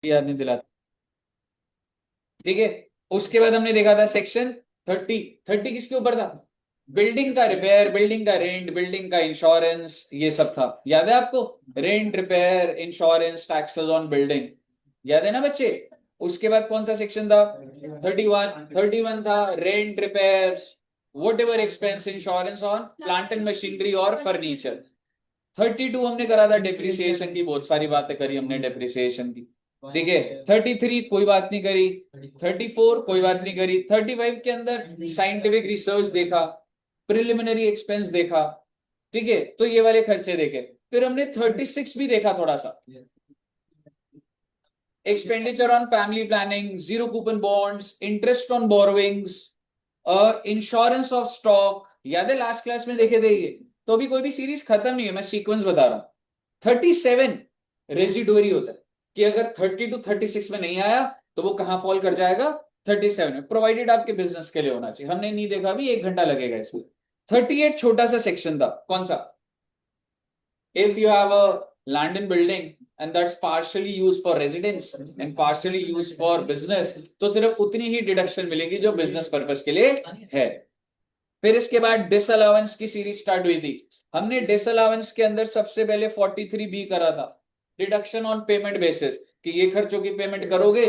याद नहीं दिलाता। ठीक है, उसके बाद हमने देखा था सेक्शन 30। 30 किसके ऊपर था? बिल्डिंग का रिपेयर, बिल्डिंग का रेंट, बिल्डिंग का इंश्योरेंस, ये सब था। याद है आपको? Rent, repair, insurance, taxes on building. याद है ना बच्चे? उसके बाद कौन सा सेक्शन था? 31। 31 था rent, repairs, what ever expense, insurance on plant and machinery और फर्नीचर। 32 हमने करा था डेप्रिसिएशन की, बहुत सारी बातें करी हमने डेप्रिसिएशन की। ठीक है, 33 कोई बात नहीं करी, 34 कोई बात नहीं करी, 35 के अंदर साइंटिफिक रिसर्च देखा, प्रिलिमिनरी एक्सपेंस देखा। ठीक है, तो ये वाले खर्चे देखे। फिर हमने 36 भी देखा थोड़ा सा, expenditure on family planning, zero coupon bonds, interest on borrowings, insurance of stock. याद है लास्ट क्लास में देखे थे ये? तो अभी कोई भी सीरीज खत्म नहीं है, मैं सीक्वेंस बता रहा हूं। 37 रेजिडोरी होता है, कि अगर 30 to 36 में नहीं आया तो वो कहां फॉल कर जाएगा? 37 में, प्रोवाइडेड आपके बिजनेस के लिए होना चाहिए। हमने नहीं देखा, अभी 1 घंटा लगेगा इसमें। 38 छोटा सा सेक्शन था, कौन सा? If you have a land and building and that's partially used for residence and partially used for business, तो सिर्फ उतनी ही डिडक्शन मिलेगी जो बिजनेस पर्पस के लिए है। फिर इसके बाद डिसअलाउंस की सीरीज स्टार्ट हुई थी। हमने डिसअलाउंस के अंदर सबसे पहले 43B करा था, डिडक्शन ऑन पेमेंट बेसिस, कि ये खर्चों की पेमेंट करोगे,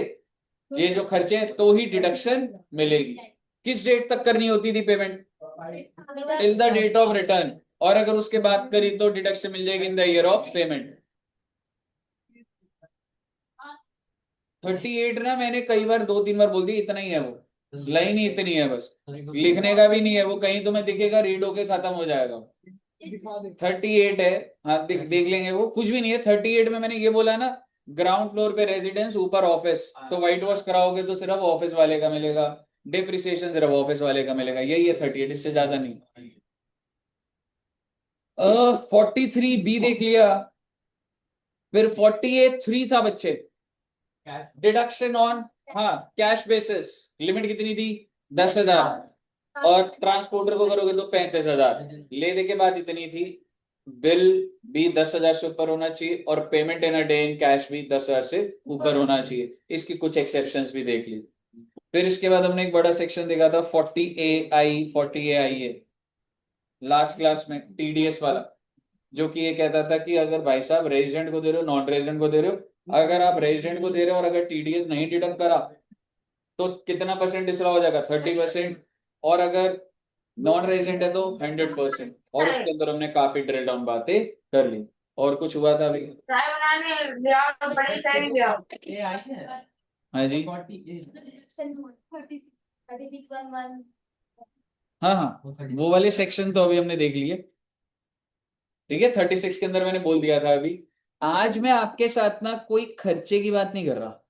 ये जो खर्चे हैं, तो ही डिडक्शन मिलेगी। किस डेट तक करनी होती थी payment? Till the date of return. और अगर उसके बाद करी तो डिडक्शन मिल जाएगी in the year of payment. 38 ना मैंने कई बार 2-3 बार बोल दी, इतना ही है वो, लाइन ही इतनी है बस, लिखने का भी नहीं है वो, कहीं तुम्हें दिखेगा रीड होके खत्म हो जाएगा। 38 है। हाँ, देख लेंगे, वो कुछ भी नहीं है। 38 में मैंने ये बोला ना, ग्राउंड फ्लोर पे रेजिडेंस, ऊपर ऑफिस, तो व्हाइट वॉश कराओगे तो सिर्फ ऑफिस वाले का मिलेगा, डिप्रिसिएशन सिर्फ ऑफिस वाले का मिलेगा, यही है 38, इससे ज्यादा नहीं। 43B देख लिया। फिर 48(3) था बच्चे, डिडक्शन ऑन, हाँ, कैश बेसिस। लिमिट कितनी थी? 10,000। और ट्रांसपोर्टर को करोगे तो 35,000। ले दे के बाद इतनी थी। बिल भी 10,000 से ऊपर होना चाहिए, और payment in a day in cash भी 10,000 से ऊपर होना चाहिए। इसकी कुछ एक्सेप्शंस भी देख ली। फिर इसके बाद हमने एक बड़ा सेक्शन देखा था 40AI है, लास्ट क्लास में, टीडीएस वाला, जो कि ये कहता था कि अगर भाई साहब रेजिडेंट को दे रहे हो, नॉन रेजिडेंट को दे रहे हो, अगर आप रेजिडेंट को दे रहे हो और अगर टीडीएस नहीं डिडक्ट करा तो कितना परसेंट डिसअलाउ हो जाएगा? 30%। और अगर नॉन रेजिडेंट है तो 100%। और उसके अंदर हमने काफी ड्रिल डाउन बातें कर ली। और कुछ हुआ था अभी? चाय बनाने ले आओ, बड़ी चाय ले आओ। हाँ जी, हाँ हाँ, वो वाले सेक्शन तो अभी हमने देख लिए। ठीक है, 36 के अंदर मैंने बोल दिया था अभी। आज मैं आपके साथ ना कोई खर्चे की बात नहीं कर रहा।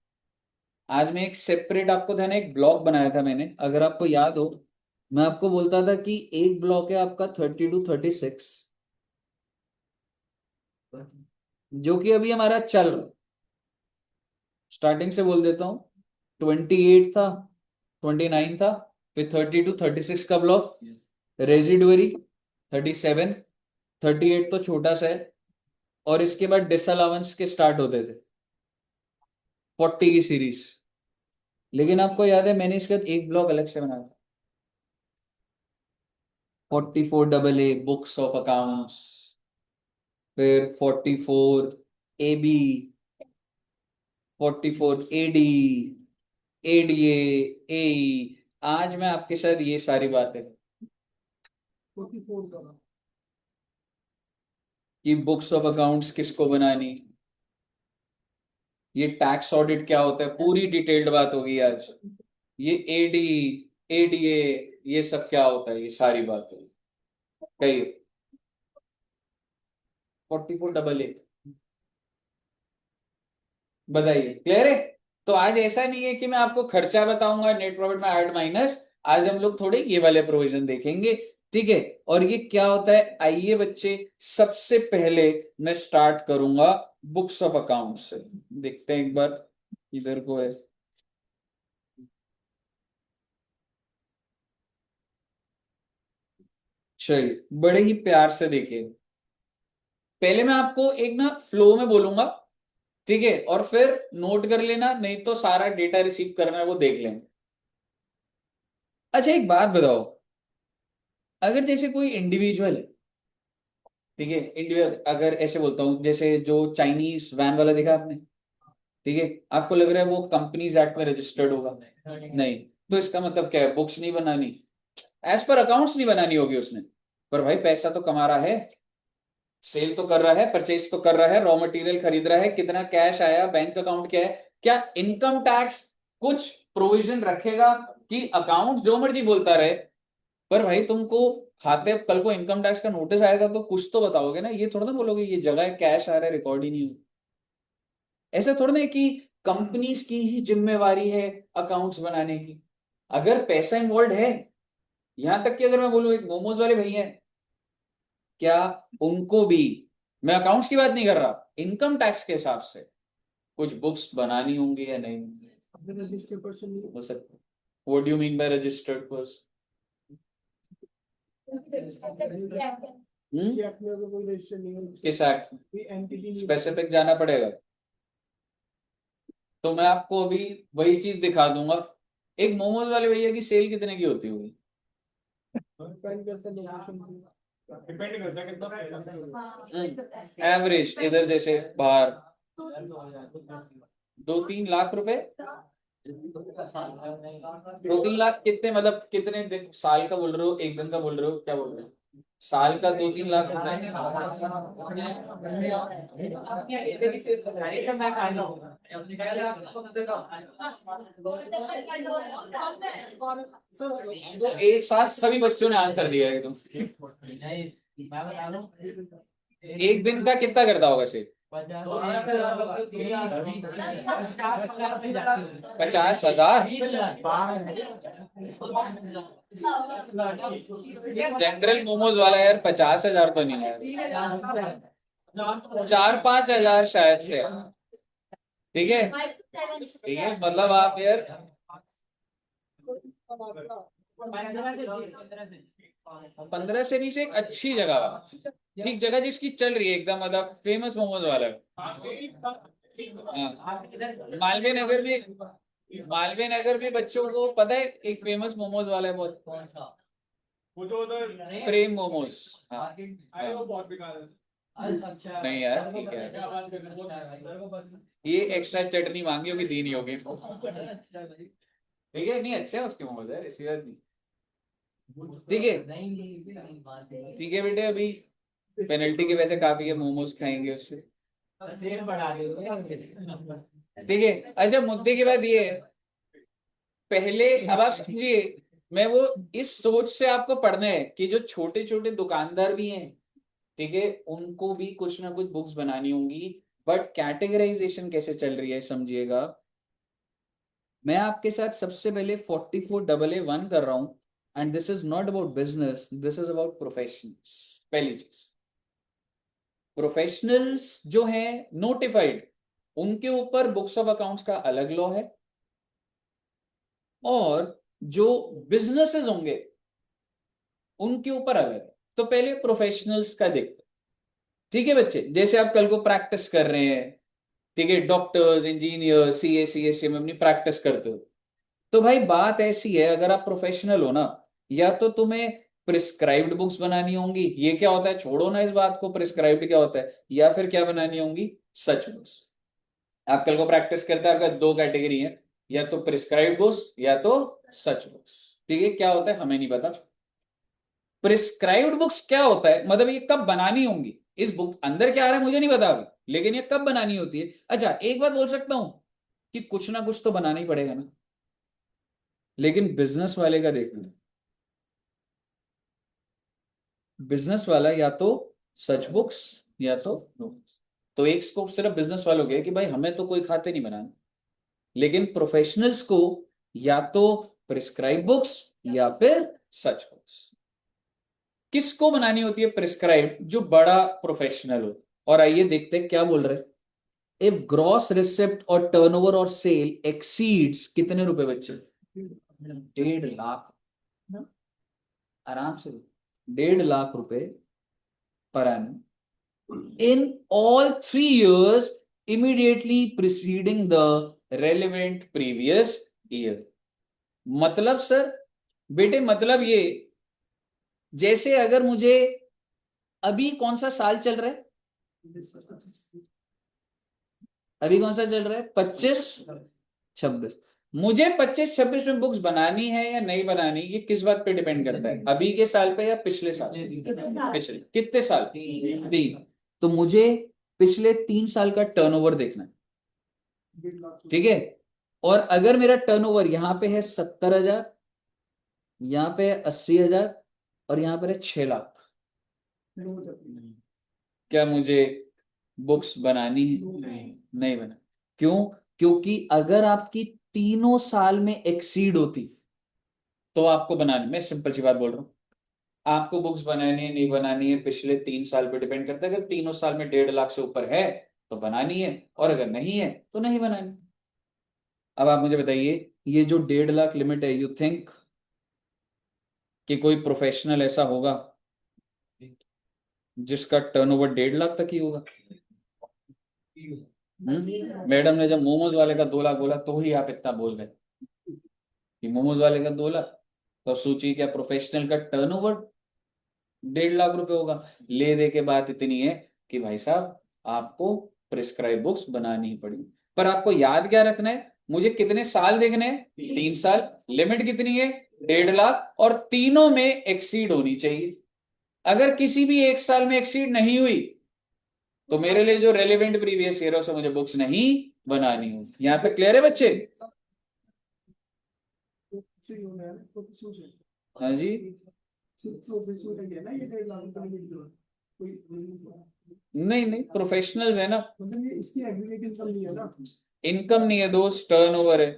आज मैं एक सेपरेट, आपको था ना एक ब्लॉक बनाया था मैंने, अगर आपको याद हो, मैं आपको बोलता था कि एक ब्लॉक है आपका 30 to 36, जो कि अभी हमारा चल रहा है। स्टार्टिंग से बोल देता हूँ, 28 था, 29 था, फिर 30 to 36 का ब्लॉक, रेजिडुअरी 37, 38 तो छोटा सा है, और इसके बाद डिसअलाउंस के स्टार्ट होते थे, 40 की सीरीज। लेकिन आपको याद है मैंने इसके बाद एक ब्लॉक अलग से बनाया था, 44AA बुक्स ऑफ अकाउंट्स, फिर 44AB, 44AD, ADA, आज मैं आपके साथ ये सारी बातें, कि बुक्स ऑफ अकाउंट्स किसको बनानी, ये टैक्स ऑडिट क्या होता है, पूरी डिटेल्ड बात होगी आज। ये एडी, एडीए, ये सब क्या होता है, ये सारी बात होगी। कही 44AA, बताइए क्लियर है? तो आज ऐसा नहीं है कि मैं आपको खर्चा बताऊंगा नेट प्रॉफिट में ऐड माइनस, आज हम लोग थोड़े ये वाले प्रोविजन देखेंगे। ठीक है, और ये क्या होता है, आइए बच्चे, सबसे पहले मैं स्टार्ट करूंगा बुक्स ऑफ अकाउंट से। देखते हैं एक बार, इधर को है। चलिए, बड़े ही प्यार से देखिए। पहले मैं आपको एक ना फ्लो में बोलूंगा, ठीक है, और फिर नोट कर लेना, नहीं तो सारा डेटा रिसीव करना है वो देख लेंगे। अच्छा एक बात बताओ, अगर जैसे कोई इंडिविजुअल है, ठीक है, इंडिविजुअल, अगर ऐसे बोलता हूँ जैसे जो चाइनीज वैन वाला देखा आपने, ठीक है, आपको लग रहा है वो कंपनीज एक्ट में रजिस्टर्ड होगा? नहीं। तो इसका मतलब क्या है, बुक्स नहीं बनानी, एज पर अकाउंट्स नहीं बनानी होगी उसने, पर भाई पैसा तो कमा रहा है, सेल तो कर रहा है, परचेज तो कर रहा है, रॉ मटेरियल खरीद रहा है, कितना कैश आया, बैंक अकाउंट क्या है, क्या इनकम टैक्स कुछ प्रोविजन रखेगा कि अकाउंट जो मर्जी बोलता रहे, पर भाई तुमको खाते कल को इनकम टैक्स का नोटिस आएगा तो कुछ तो बताओगे ना, ये थोड़ा ना बोलोगे ये जगह है कैश आ रहा है रिकॉर्ड ही नहीं हो। ऐसा थोड़ा ना है कि कंपनीज की ही जिम्मेवारी है अकाउंट्स बनाने की, अगर पैसा इन्वॉल्व है, यहां तक कि अगर मैं बोलूं एक मोमोज वाले भैया हैं, क्या उनको भी, मैं अकाउंट्स की बात नहीं कर रहा, इनकम टैक्स के हिसाब से कुछ बुक्स बनानी होंगी या नहीं रजिस्टर्ड पर्सन नहीं हो सकता? What do you mean by registered person? किसी एक्ट में अगर कोई रजिस्टर नहीं है, किस एक्ट में कोई एंटिटी नहीं स्पेसिफिक जाना पड़ेगा? तो मैं आपको अभी वही चीज दिखा दूंगा, एक मोमोज वाले भैया की सेल कितने की होती होगी? डिपेंड करता है लोकेशन पे, डिपेंड करता है कितना एवरेज इधर जैसे बाहर 2-3 लाख रुपए, 2-3 लाख कितने, मतलब कितने दिन, साल का बोल रहे हो, एक दिन का बोल रहे हो, क्या बोल रहे हो? साल का 2-3 लाख रुपए। तो एक साथ सभी बच्चों ने आंसर दिया एकदम। एक दिन का कितना करता होगा से? 50,000। जनरल मोमोज वाला यार 50,000 तो नहीं है यार, 4-5 हजार शायद से। ठीक है, ठीक है, मतलब आप यार 15 से नीचे एक अच्छी जगह, ठीक जगह जिसकी चल रही है एकदम, मतलब फेमस मोमोज वाला है। हाँ, मालवीय नगर में, मालवीय नगर में बच्चों को पता है एक फेमस मोमोज वाला है बहुत, कौन सा? वो जो उधर प्रेम मोमोज। हाँ, अरे वो बहुत बेकार है। अच्छा नहीं यार ठीक है, क्या बात कर रहे हो? बहुत- ये एक्स्ट्रा चटनी मांगी होगी, दी नहीं होगी इसको। ठीक है, नहीं अच्छे है उसके मोमोज यार, ऐसी बात नहीं। ठीक है, ठीक है बेटे, अभी पेनल्टी के वैसे काफी है, मोमोज खाएंगे उससे। ठीक है, अच्छा मुद्दे की बात ये है, पहले अब आप समझिए, मैं वो इस सोच से आपको पढ़ना है कि जो छोटे छोटे दुकानदार भी हैं, ठीक है, उनको भी कुछ ना कुछ बुक्स बनानी होंगी, बट कैटेगराइजेशन कैसे चल रही है समझिएगा। मैं आपके साथ सबसे पहले 44AA1 कर रहा हूं, and this is not about business, this is about professionals. पहली चीज, प्रोफेशनल्स जो हैं नोटिफाइड, उनके ऊपर बुक्स ऑफ अकाउंट्स का अलग लॉ है, और जो बिजनेसेस होंगे उनके ऊपर अलग है। तो पहले प्रोफेशनल्स का देखते हैं। ठीक है बच्चे, जैसे आप कल को प्रैक्टिस कर रहे हैं, ठीक है, डॉक्टर्स, इंजीनियर, सीए, सीएससी में अपनी प्रैक्टिस करते हो, तो भाई बात ऐसी है, अगर आप प्रोफेशनल हो ना, या तो तुम्हें प्रिस्क्राइब्ड बुक्स बनानी होंगी, ये क्या होता है, छोड़ो ना इस बात को, प्रिस्क्राइब्ड क्या होता है, या फिर क्या बनानी होंगी, सच बुक्स। आप कल को प्रैक्टिस करते हैं, आपका दो कैटेगरी है, या तो प्रिस्क्राइब्ड बुक्स या तो सच बुक्स। ठीक है, क्या होता है हमें नहीं पता। प्रिस्क्राइब्ड बुक्स क्या होता है, मतलब ये कब बनानी होंगी, इस बुक अंदर क्या आ रहा है मुझे नहीं पता अभी, लेकिन ये कब बनानी होती है। अच्छा एक बात बोल सकता हूं कि कुछ ना कुछ तो बनाना ही पड़ेगा ना, लेकिन बिजनेस वाले का देखना, बिजनेस वाला या तो सच बुक्स या तो नोट्स। तो एक स्कोप सिर्फ बिजनेस वालों के कि भाई हमें तो कोई खाते नहीं बनाना, लेकिन प्रोफेशनल्स को या तो प्रिस्क्राइब बुक्स या फिर सच बुक्स। किसको बनानी होती है प्रिस्क्राइब, जो बड़ा प्रोफेशनल हो। और आइए देखते हैं क्या बोल रहे हैं, इफ ग्रॉस रिसिप्ट और टर्नओवर और सेल एक्सीड्स कितने रुपए बच्चे, 1.5 लाख, आराम से 1.5 लाख रुपए per annum in all 3 years immediately preceding the relevant previous year. मतलब सर, बेटे मतलब ये, जैसे अगर मुझे अभी कौन सा साल चल रहा है, अभी कौन सा चल रहा है, 25-26, मुझे 25-26 में बुक्स बनानी है या नहीं बनानी, ये किस बात पे डिपेंड करता है, अभी के साल पे या पिछले साल, पिछले कितने साल, 3। तो मुझे पिछले 3 साल का टर्नओवर देखना है, 1.5 लाख। ठीक है। और अगर मेरा टर्नओवर यहाँ पे है 70,000, यहाँ पे है 80,000 और यहाँ पर है 6 लाख, क्या मुझे बुक्स बनानी है, नहीं बना। क्यों? क्योंकि अगर आपकी तीनों साल में एक्सीड होती तो आपको बनानी, मैं सिंपल सी बात बोल रहा हूं, आपको बुक्स बनानी है नहीं बनानी है पिछले 3 साल पे डिपेंड करता है। अगर तीनों साल में 1.5 लाख से ऊपर है तो बनानी है, और अगर नहीं है तो नहीं बनानी। अब आप मुझे बताइए, ये जो 1.5 लाख लिमिट है, यू थिंक कि कोई प्रोफेशनल ऐसा होगा जिसका टर्नओवर 1.5 लाख तक ही होगा? मैडम ने जब मोमोज वाले का 2 लाख बोला तो ही आप इतना बोल गए कि मोमोज वाले का 2 लाख, तो सोचिए क्या प्रोफेशनल का टर्नओवर 1.5 लाख रुपए होगा। ले दे के बात इतनी है कि भाई साहब आपको प्रिस्क्राइब बुक्स बनानी ही पड़ेगी। पर आपको याद क्या रखना है, मुझे कितने साल देखने हैं, 3 साल, लिमिट कितनी है, 1.5 लाख, और तीनों में एक्सीड होनी चाहिए। अगर किसी भी एक साल में एक्सीड नहीं हुई तो मेरे लिए जो रेलेवेंट प्रीवियस ईयर से मुझे बुक्स नहीं बनानी होगी। यहां तक क्लियर है बच्चे? हाँ जी, नहीं नहीं, प्रोफेशनल्स है ना, मतलब ये इसकी एग्रीगेट इनकम नहीं है ना। इनकम नहीं है दोस्त, टर्नओवर है।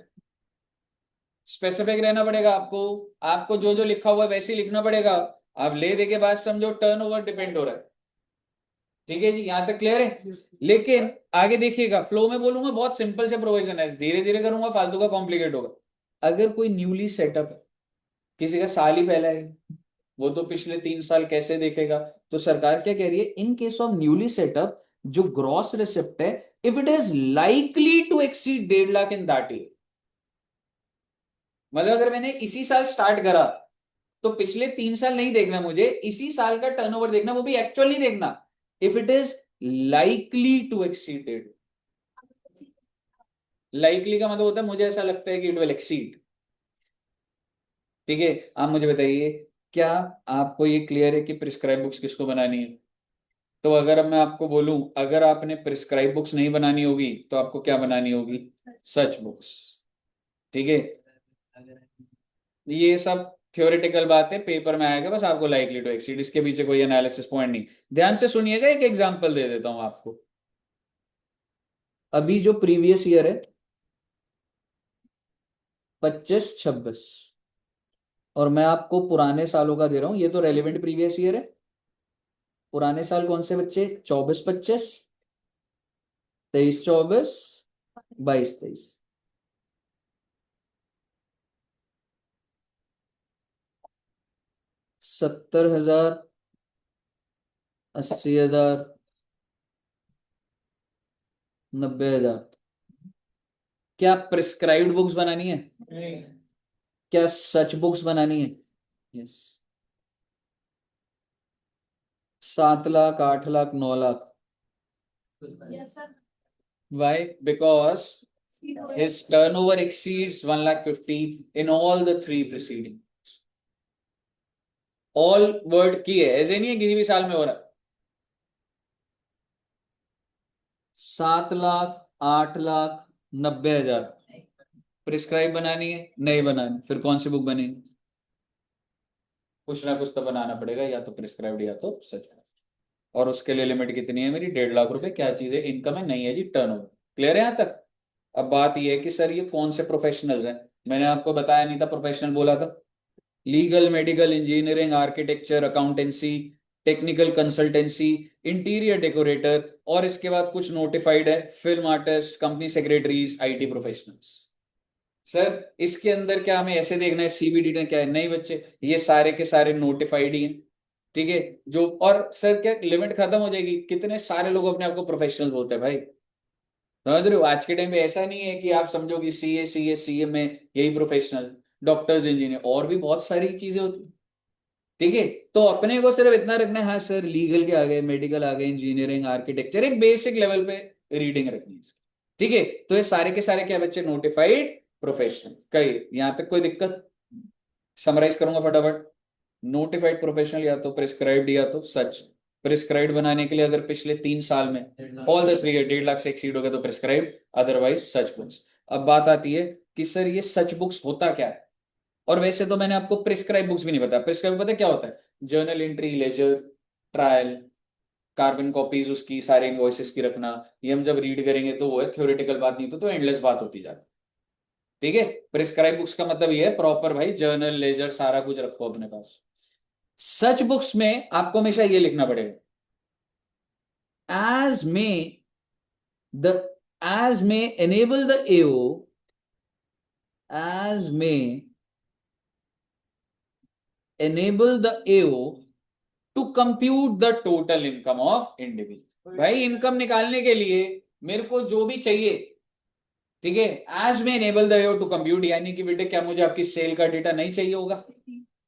स्पेसिफिक रहना पड़ेगा आपको, आपको जो जो लिखा हुआ है वैसे ही लिखना पड़ेगा। आप ले दे के बाद समझो टर्नओवर डिपेंड हो रहा है, ठीक है जी, यहां तक क्लियर है। लेकिन आगे देखिएगा, फ्लो में बोलूंगा, बहुत सिंपल से प्रोविजन है, धीरे धीरे करूंगा, फालतू का कॉम्प्लिकेट होगा। अगर कोई न्यूली सेटअप है, किसी का साल ही पहला है, वो तो पिछले 3 साल कैसे देखेगा? तो सरकार क्या कह रही है, in case of newly set up, जो ग्रॉस रिसिप्ट है, if it is likely to exceed 1.5 lakh in that year, मतलब अगर मैंने इसी साल स्टार्ट करा तो पिछले 3 साल नहीं देखना मुझे, इसी साल का टर्नओवर देखना, वो भी एक्चुअल नहीं देखना। If it is likely to exceed 1.5, likely का मतलब होता है मुझे ऐसा लगता है कि इट विल एक्सीड, ठीक है। आप मुझे बताइए, क्या आपको ये क्लियर है कि प्रिस्क्राइब बुक्स किसको बनानी है? तो अगर अब मैं आपको बोलूं, अगर आपने प्रिस्क्राइब बुक्स नहीं बनानी होगी तो आपको क्या बनानी होगी, सच बुक्स, ठीक है। ये सब थ्योरेटिकल बात है, पेपर में आएगा, बस आपको लाइकली टू एक्सीड, इसके पीछे कोई एनालिसिस पॉइंट नहीं। ध्यान से सुनिएगा, एक एग्जांपल दे देता हूं आपको। अभी जो प्रीवियस ईयर है 25-26, और मैं आपको पुराने सालों का दे रहा हूं, ये तो रेलिवेंट प्रीवियस ईयर है। पुराने साल कौन से बच्चे, 24-25, 23-24, 22-23। 70,000, 80,000, 90,000। क्या प्रिस्क्राइब्ड बुक्स बनानी है? क्या सच बुक्स बनानी है? Yes. 7 lakh, 8 lakh, 9 lakh. Why? Because his turnover exceeds 1,50,000 in all the 3 preceding. All word की है, ऐसे नहीं है किसी भी साल में हो रहा। 7 लाख, 8 लाख, 90,000, प्रिस्क्राइब बनानी है, नहीं बनानी, फिर कौन सी बुक बनेगी? कुछ ना कुछ तो बनाना पड़ेगा, या तो प्रिस्क्राइब्ड या तो सच। और उसके लिए लिमिट कितनी है मेरी, 1.5 लाख रुपए। क्या चीज है, इनकम है, नहीं है जी, टर्नओवर। क्लियर है यहां तक? अब बात यह है कि सर ये कौन से प्रोफेशनल्स हैं, मैंने आपको बताया नहीं था, प्रोफेशनल बोला था, legal, medical, engineering, architecture, accountancy, technical consultancy, interior decorator, और इसके बाद कुछ नोटिफाइड है, film artist, company secretaries, IT professionals. Sir इसके अंदर क्या हमें ऐसे देखना है सीबीडी ने क्या है, नहीं बच्चे, ये सारे के सारे नोटिफाइड ही हैं, ठीक है। जो, और सर क्या लिमिट खत्म हो जाएगी, कितने सारे लोग अपने आप को प्रोफेशनल बोलते हैं भाई, समझ रहे हो? आज के टाइम पे ऐसा नहीं है कि आप समझो कि सीए में यही प्रोफेशनल, डॉक्टर्स, इंजीनियर, और भी बहुत सारी चीजें होती। ठीक है, तो अपने को सिर्फ इतना रखना है, हाँ सर लीगल के आ गए, मेडिकल आ गए, इंजीनियरिंग, आर्किटेक्चर, एक बेसिक लेवल पे रीडिंग रखनी है इसकी। ठीक है, तो ये सारे के सारे क्या बच्चे, नोटिफाइड प्रोफेशनल। कई यहां तक कोई दिक्कत? समराइज करूंगा फटाफट। नोटिफाइड प्रोफेशनल या तो प्रिस्क्राइब्ड या तो सच। प्रिस्क्राइब्ड बनाने के लिए अगर पिछले 3 साल में ऑल द 3 1.5 लाख से एक्सीड हो गया तो प्रिस्क्राइब्ड, अदरवाइज सच बुक्स। अब बात आती है कि सर ये सच बुक्स होता क्या है? और वैसे तो मैंने आपको प्रिस्क्राइब बुक्स भी नहीं बताया। प्रिस्क्राइब पता है क्या होता है? Journal entry, ledger, trial, carbon copies उसकी, सारे इनवॉइसेस की रखना। ये हम जब रीड करेंगे तो वो है थ्योरेटिकल बात, नहीं तो एंडलेस बात होती जाती। ठीक है, प्रिस्क्राइब बुक्स का मतलब ये है प्रॉपर भाई जर्नल, लेजर, सारा कुछ रखो अपने पास। सच बुक्स में आपको हमेशा ये लिखना पड़ेगा, as may as may enable the AO, as may enable the AO to compute the total income of individual। भाई इनकम निकालने के लिए मेरे को जो भी चाहिए, ठीक है, एज में enable the AO to compute, यानी कि बेटे क्या मुझे आपकी सेल का डेटा नहीं चाहिए होगा?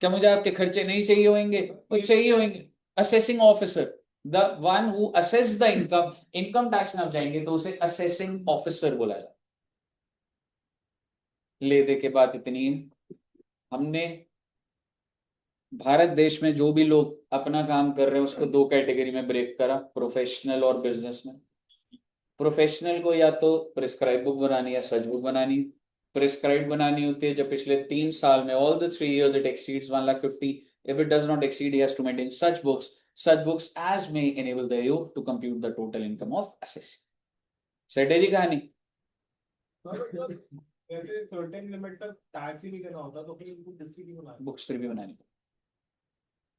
क्या मुझे आपके खर्चे नहीं चाहिए होंगे? कुछ चाहिए होंगे। Assessing officer, the one who assess the income. Income tax में आप जाएंगे तो उसे असेसिंग ऑफिसर बोला जाता। ले दे के बात इतनी है, हमने भारत देश में जो भी लोग अपना काम कर रहे हैं उसको 2 कैटेगरी में ब्रेक करा, प्रोफेशनल और बिजनेस में। प्रोफेशनल को या तो प्रिस्क्राइब बुक बनानी या सच बुक बनानी। प्रिस्क्राइब बनानी होती है जब पिछले 3 साल में all the 3 years it exceeds 1,50,000। If it does not exceed, he has to maintain such books as may enable the AO to compute the total income of assessee। Set है जी कहानी। ऐसे सर्टेन लिमिट तक tax ही नहीं देना होता तो फिर इनको बुक्स ही क्यों बनानी? बुक्स फिर भी बनानी,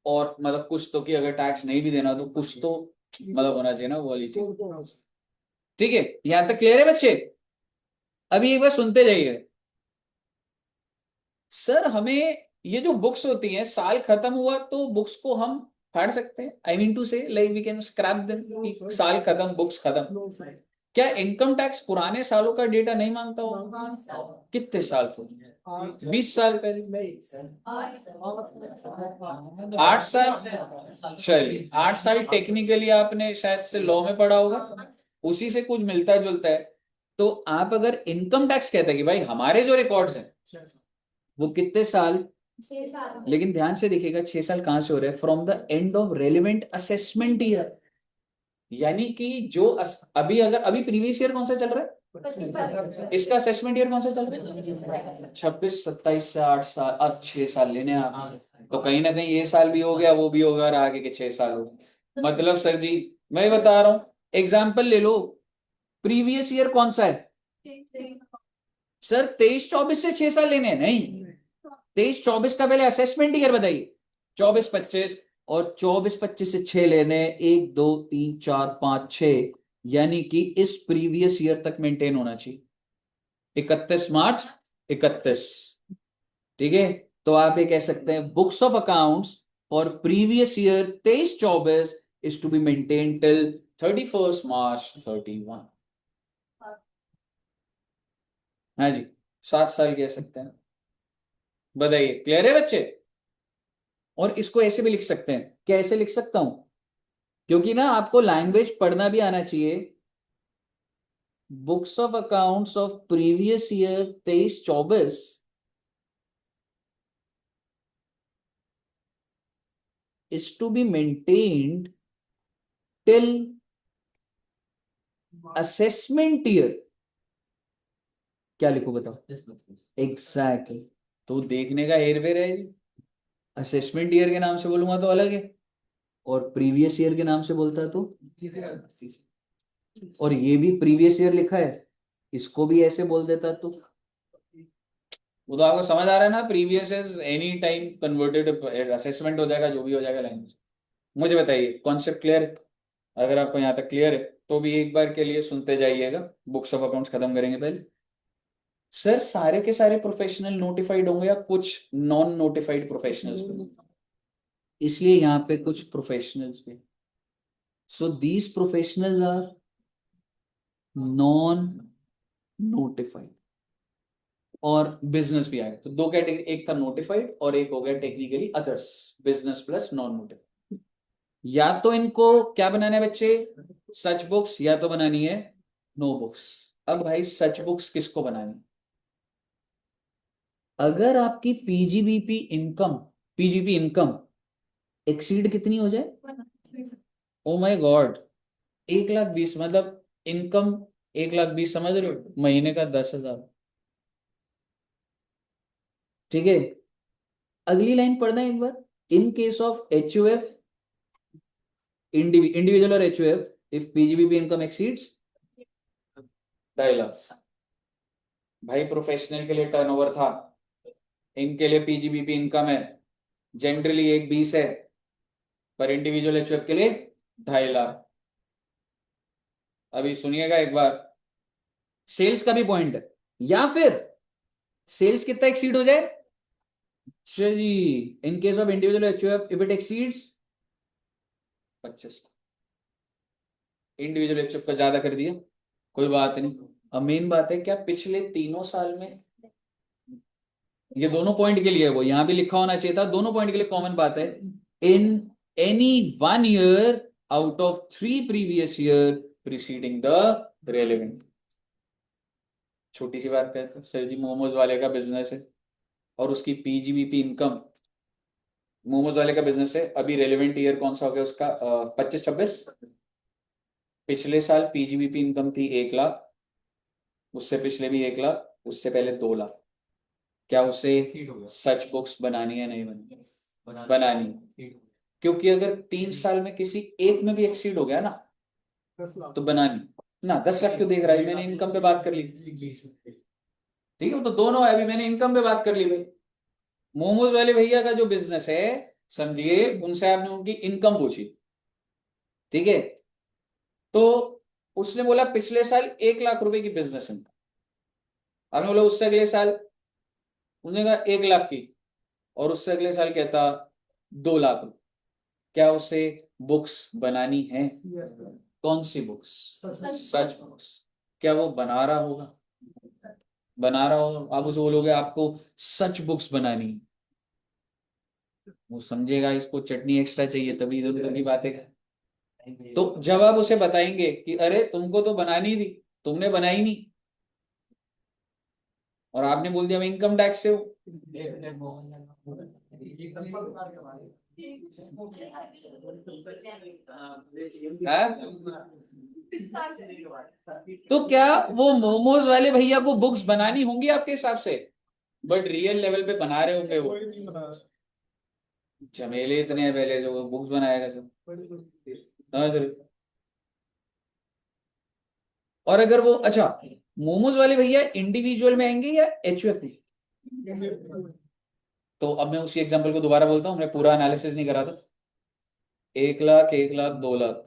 और मतलब कुछ तो, कि अगर टैक्स नहीं भी देना तो कुछ तो मतलब होना चाहिए ना, वो वाली चीज। ठीक है, यहां तक क्लियर है बच्चे? अभी एक बार सुनते जाइए। सर हमें ये जो बुक्स होती हैं, साल खत्म हुआ तो बुक्स को हम फाड़ सकते हैं, I mean to say like we can scrap them, साल खत्म बुक्स खत्म। क्या इनकम टैक्स पुराने सालों का डेटा नहीं मांगता हो? कितने साल को? 20 साल पहले, 8 साल। चलिए 8 साल टेक्निकली आपने शायद से लॉ में पढ़ा होगा, उसी से कुछ मिलता जुलता है। तो आप अगर इनकम टैक्स कहते हैं कि भाई हमारे जो रिकॉर्ड्स हैं वो कितने साल, लेकिन ध्यान से देखिएगा 6 साल कहां से हो रहे हैं? From the end of relevant assessment year. यानी कि जो अभी अगर अभी प्रीवियस ईयर कौन सा चल रहा है, इसका असेसमेंट ईयर कौन सा चल रहा है? 26 27 से 8 साल, 6 साल लेने आप, तो कहीं ना कहीं ये साल भी हो गया, वो भी होगा, और आगे के 6 साल हो गए। मतलब सर जी मैं बता रहा हूं, एग्जाम्पल ले लो, प्रीवियस ईयर कौन सा है? सर 23-24 से 6 साल लेने हैं? नहीं, 23-24 का पहले असेसमेंट ईयर बताइए, 24-25, और 24-25 से 6 लेने, 1 2 3 4 5 6, यानी कि इस प्रीवियस ईयर तक मेंटेन होना चाहिए, 31 मार्च 31। ठीक है, तो आप ये कह सकते हैं books of accounts for previous year 23-24 is to be maintain till 31 March 31। हाँ जी, 7 साल कह सकते हैं। बताइए क्लियर है बच्चे? और इसको ऐसे भी लिख सकते हैं, क्या ऐसे लिख सकता हूं? क्योंकि ना आपको लैंग्वेज पढ़ना भी आना चाहिए। Books of accounts of previous year 23-24 is to be maintained till assessment year. क्या लिखो बताओ? एग्जैक्टली। तो देखने का हेर फेर है जी। असेसमेंट ईयर के नाम से बोलूंगा तो अलग है, और प्रीवियस ईयर के नाम से बोलता तो, और ये भी प्रीवियस ईयर लिखा है, इसको भी ऐसे बोल देता तो वो तो आपको समझ आ रहा है ना, previous is any time converted, assessment हो जाएगा, जो भी हो जाएगा लैंग्वेज। मुझे बताइए कॉन्सेप्ट क्लियर है? अगर आपको यहाँ तक क्लियर है तो भी एक बार के लिए सुनते जाइएगा, बुक्स ऑफ अकाउंट्स खत्म करेंगे पहले। सर सारे के सारे प्रोफेशनल नोटिफाइड होंगे या कुछ नॉन नोटिफाइड प्रोफेशनल्स? इसलिए यहाँ पे कुछ प्रोफेशनल्स भी। So these professionals are non notified और बिजनेस भी आएगा। तो दो कैटेगरी, एक था नोटिफाइड और एक हो गया technically others, business plus non notified. या तो इनको क्या बनाना है बच्चे, सच बुक्स, या तो बनानी है नो बुक्स। अब भाई सच बुक्स किसको बनानी, अगर आपकी पीजीबीपी इनकम एक्सीड कितनी हो जाए, ओ माय गॉड, 1,20,000, मतलब इनकम 1,20,000, समझ रहे हो, महीने का 10,000। ठीक है, अगली लाइन पढ़ना है एक बार। In case of HUF, individual और HUF, if PGBP income exceeds 2.5 lakh. भाई प्रोफेशनल के लिए टर्नओवर था, इनके लिए पीजीबीपी इनकम है जनरली 1,20,000 है, पर इंडिविजुअल एचयूएफ के लिए 2.5 लाख। अभी सुनिएगा एक बार, सेल्स का भी पॉइंट है, या फिर सेल्स कितना एक्सीड हो जाए, अच्छा जी, in case of individual HUF if it exceeds 25, individual HUF का ज्यादा कर दिया, कोई बात नहीं। अब मेन बात है क्या पिछले 3 साल में, ये दोनों पॉइंट के लिए है, वो यहां भी लिखा होना चाहिए था, दोनों पॉइंट के लिए कॉमन बात है, in any 1 year out of 3 previous year preceding the relevant. छोटी सी बात कहते हैं, सर जी मोमोज वाले का बिजनेस है और उसकी पीजीबीपी इनकम, मोमोज वाले का बिजनेस है, अभी रेलेवेंट ईयर कौन सा हो गया उसका, 25-26, पिछले साल पीजीबीपी इनकम थी 1 लाख, उससे पिछले भी 1 लाख, उससे पहले 2 लाख। क्या उसे सच बुक्स बनानी है, नहीं बनानी, बनानी, क्योंकि अगर 3 साल में किसी एक में भी एक्सीड हो गया ना 10 लाख। तो बनानी ना। 10 लाख क्यों देख रहा है, मैंने इनकम पे बात कर ली, ठीक है, तो दोनों है, अभी मैंने इनकम पे बात कर ली भाई। मोमोज वाले भैया का जो बिजनेस है, समझिए, उनसे आपने उनकी इनकम पूछी, ठीक है, तो उसने बोला पिछले साल 1 लाख रुपए की बिजनेस इनकम, आपने बोला उससे अगले साल, उसने कहा 1 लाख की, और उससे अगले साल कहता 2 लाख रुपए, क्या उसे बुक्स बनानी है, कौन सी बुक्स, सच बुक्स। क्या वो बना रहा होगा, बना रहा होगा, आप उसे बोलोगे आपको सच बुक्स बनानी है, वो समझेगा इसको चटनी एक्स्ट्रा चाहिए, तभी इधर उधर की बातें कर। तो जब आप उसे बताएंगे कि अरे तुमको तो बनानी थी, तुमने बनाई नहीं, और आपने बोल दिया मैं इनकम टैक्स से हूं, है? तो क्या वो मोमोज वाले भैया को बुक्स बनानी होंगी आपके हिसाब से, बट रियल लेवल पे बना रहे होंगे वो, कोई नहीं बना झमेले इतने हैं पहले से, वो बुक्स बनाएगा सब, समझ रहे हो? और अगर वो, अच्छा, मोमोज वाले भैया इंडिविजुअल में आएंगे या एचयूएफ में, तो अब मैं उसी एग्जांपल को दोबारा बोलता हूँ, मैं पूरा एनालिसिस नहीं करा था। 1 लाख, 1 लाख, 2 लाख,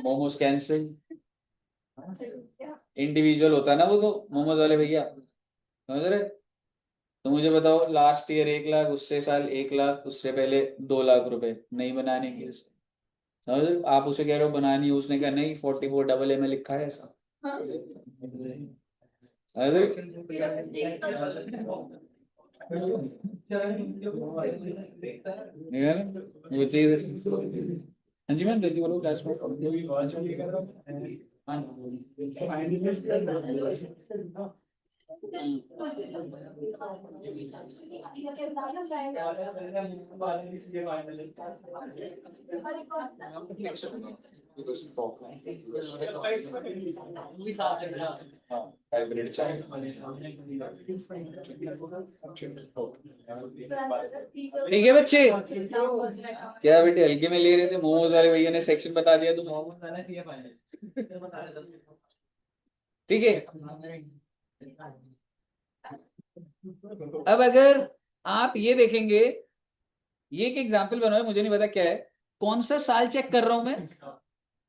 मोमोज कैंसिल, इंडिविजुअल होता है ना वो, तो मोमोज वाले भैया, समझ रहे? तो मुझे बताओ, लास्ट ईयर 1 लाख, उससे साल 1 लाख, उससे पहले 2 लाख रुपए, नहीं बनाने की उसे, समझ रहे हो? आप उसे कह रहे हो बनानी है, उसने कहा नहीं 44 AA में लिखा है ऐसा, समझ रहे हो? ठीक है ना? वो चीज, हाँ जी मैम, जल्दी बोलो क्लास में। हाँ हाइब्रिड चाहिए, ठीक है बच्चे, क्या बेटे हल्के में ले रहे थे, मोमोज वाले भैया ने सेक्शन बता दिया तुम्हें, ठीक है। अब अगर आप ये देखेंगे, ये एक एग्जाम्पल बनाओ, मुझे नहीं पता क्या है, कौन सा साल चेक कर रहा हूं मैं,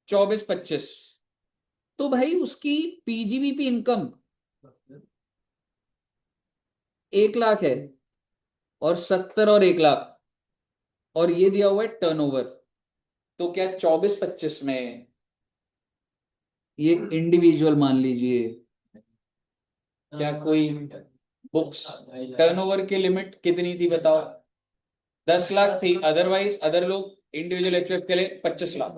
24-25, तो भाई उसकी पीजीबीपी इनकम 1 लाख है, और 70 और 1 लाख, और ये दिया हुआ है टर्नओवर, तो क्या 24-25 में ये इंडिविजुअल मान लीजिए, क्या कोई बुक्स टर्नओवर की लिमिट कितनी थी बताओ? 10 लाख थी, अदरवाइज अदर लोग इंडिविजुअल एचयूएफ के लिए 25 लाख।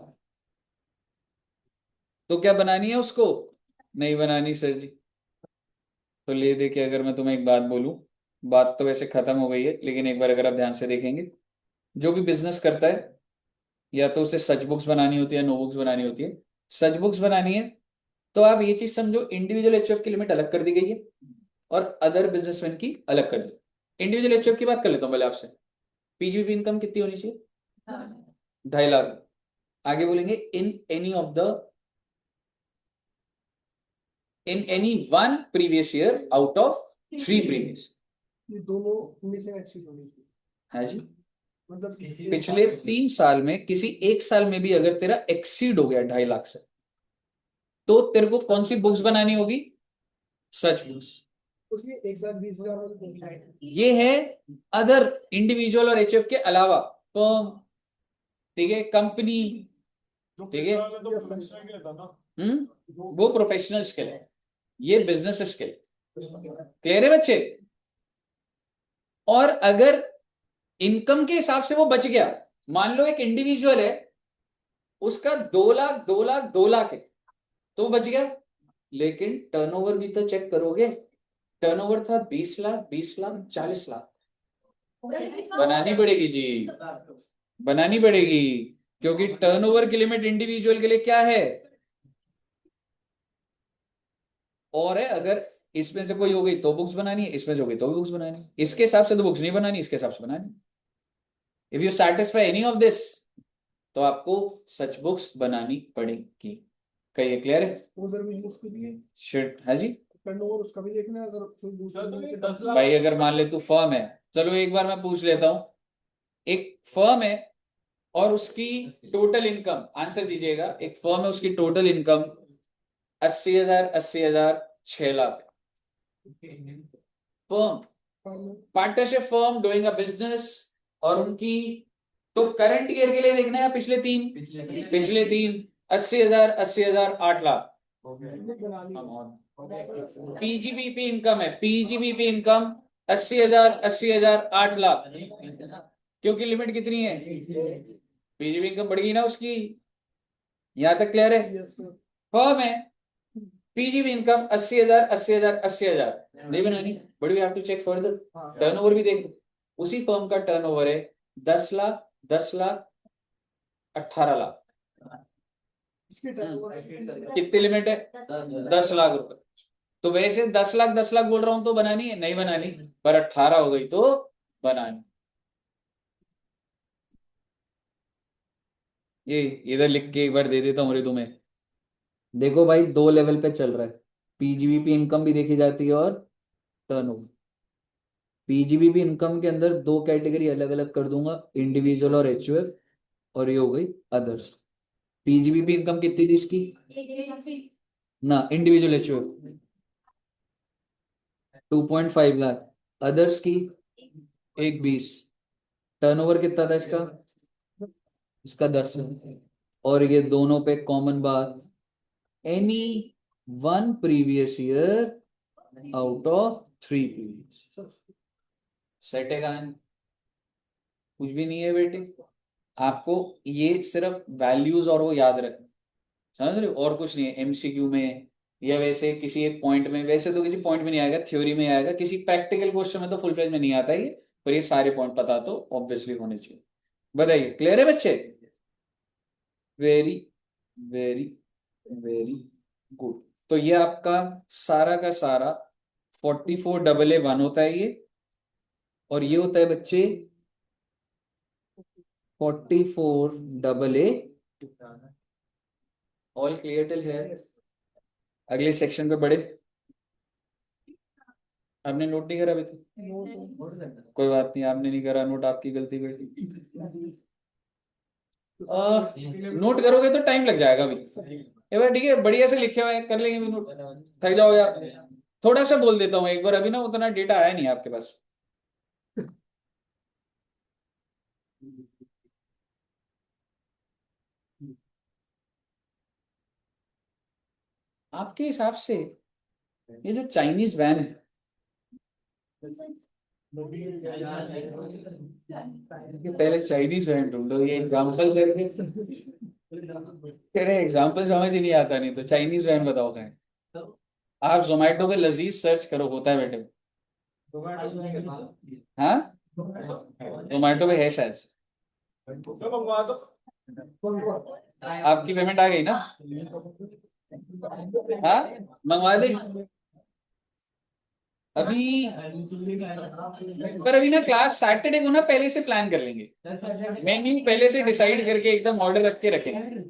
तो क्या बनानी है उसको? नहीं बनानी सर जी। तो ले दे के अगर मैं तुम्हें एक बात बोलूं, बात तो वैसे खत्म हो गई है, लेकिन एक बार अगर आप ध्यान से देखेंगे, जो भी बिजनेस करता है या तो उसे सच बुक्स बनानी होती है, नो बुक्स बनानी होती है। सच बुक्स बनानी है तो आप ये चीज समझो, इंडिविजुअल एचयूएफ की लिमिट अलग कर दी गई है और अदर बिजनेसमैन की अलग कर दी। इंडिविजुअल एचयूएफ की बात कर लेता हूं पहले आपसे। पीजीबी इनकम कितनी होनी चाहिए? 2.5 लाख। आगे बोलेंगे in any one previous year out of 3 previous. ये दोनों मिशन एक्सीड होनी चाहिए। है जी। मतलब पिछले 3 साल में किसी एक साल में भी अगर तेरा एक्सीड हो गया 2.5 लाख से, तो तेरे को कौन सी बुक्स बनानी होगी? Such books. उसमें 1,20,000 ये है अदर इंडिविजुअल और एचएफ के अलावा फर्म, ठीक है, कंपनी, ठीक है। तो प्रोफेशनल के लिए था ना। वो प्रोफेशनल्स के लिए, ये बिजनेसेस के लिए। क्लियर है बच्चे? और अगर इनकम के हिसाब से वो बच गया, मान लो एक इंडिविजुअल है, उसका 2 लाख 2 लाख 2 लाख है, तो वो बच गया। लेकिन टर्नओवर भी तो चेक करोगे, टर्नओवर था 20 लाख 20 लाख 40 लाख। बनानी पड़ेगी जी, बनानी पड़ेगी, क्योंकि टर्नओवर की लिमिट इंडिविजुअल के लिए क्या है? और है, अगर इसमें से कोई हो गई तो बुक्स बनानी है, इसमें से हो गई तो भी बुक्स बनानी है। इसके हिसाब से तो बुक्स नहीं बनानी, इसके हिसाब से बनानी। If you satisfy any of this, तो आपको सच बुक्स बनानी पड़ेगी। कहिए क्लियर है? उधर बिजनेस के लिए शिट है जी। टर्नओवर उसका भी देखना है, अगर कोई दूसरा सर, तो ये के 10 लाख भाई अगर मान ले तू फर्म है, चलो एक बार मैं पूछ लेता हूं, एक फर्म है और उसकी टोटल इनकम, आंसर दीजिएगा, एक फर्म है उसकी total income 80,000 80,000 6 lakh. Firm, partnership firm doing a business, और उनकी, तो करंट ईयर के लिए देखना है पिछले तीन 80,000 80,000 8 लाख। पीजीबीपी इनकम है, पीजीबीपी इनकम 80,000 80,000 8 लाख, क्योंकि लिमिट कितनी है? पीजीबी इनकम बढ़ गई ना उसकी। यहां तक क्लियर है? फर्म है, पीजीबी इनकम 80,000 80,000 80,000, नहीं बनानी, but we have to check further. Turnover भी देख, उसी फर्म का टर्नओवर है 10 लाख 10 लाख 18 लाख। कितनी लिमिट है? 10 लाख रुपए। तो वैसे 10 लाख 10 लाख बोल रहा हूं तो बनानी है, नहीं बनानी, पर 18 हो गई तो बनानी। ये इधर लिख के एक बार दे देता हूँ रे तुम्हें। देखो भाई, 2 लेवल पे चल रहा है, पीजीबीपी इनकम भी देखी जाती है और टर्नओवर। पीजीबीपी इनकम के अंदर 2 कैटेगरी अलग अलग कर दूंगा, इंडिविजुअल और एचयूएफ, और ये हो गई अदर्स। पीजीबीपी इनकम कितनी थी इसकी? ना, इंडिविजुअल एचयूएफ 2.5 लाख, अदर्स की 1.20। टर्नओवर कितना था इसका? इसका 10 है। और ये दोनों पे कॉमन बात, any one previous year out of 3 previous. Set है कहानी? कुछ भी नहीं है बेटे, आपको ये सिर्फ वैल्यूज और वो याद रखना, समझ रहे हो? और कुछ नहीं है एमसीक्यू में, या वैसे किसी एक पॉइंट में, वैसे तो किसी पॉइंट में नहीं आएगा, थ्योरी में आएगा, किसी प्रैक्टिकल क्वेश्चन में तो फुल फ्लेज में नहीं आता ये, पर ये सारे पॉइंट पता तो ऑब्वियसली होने चाहिए। बताइए क्लियर है बच्चे? Very very very good. तो ये आपका सारा का सारा 44AA1 होता है ये, और ये होता है बच्चे 44AA। ऑल क्लियर टिल है? अगले सेक्शन पे बढ़े। आपने नोट नहीं करा अभी तक? कोई बात नहीं, आपने नहीं करा नोट, आपकी गलती बेटी। नोट करोगे तो टाइम लग जाएगा अभी। ये बार ठीक है, बढ़िया से लिखे हुए हैं, कर लेंगे अभी नोट। थक जाओ यार, थोड़ा सा बोल देता हूँ एक बार, अभी ना उतना डेटा आया नहीं आपके पास। आपके हिसाब से ये जो चाइनीज वैन है, ये पहले चाइनीज वैन ढूंढो, ये एग्जाम्पल सर के कह रहे एग्जाम्पल समझ ही नहीं आता, नहीं तो चाइनीज वैन बताओ क्या है। आप जोमेटो पे लजीज सर्च करो, होता है बेटे। हाँ, जोमेटो पे है शायद। तो मंगवा दो। आपकी पेमेंट आ गई ना? हाँ, मंगवा दे अभी। पर अभी ना क्लास सैटरडे को ना पहले से प्लान कर लेंगे, मेन्यू पहले से डिसाइड करके एकदम ऑर्डर रख के रखेंगे।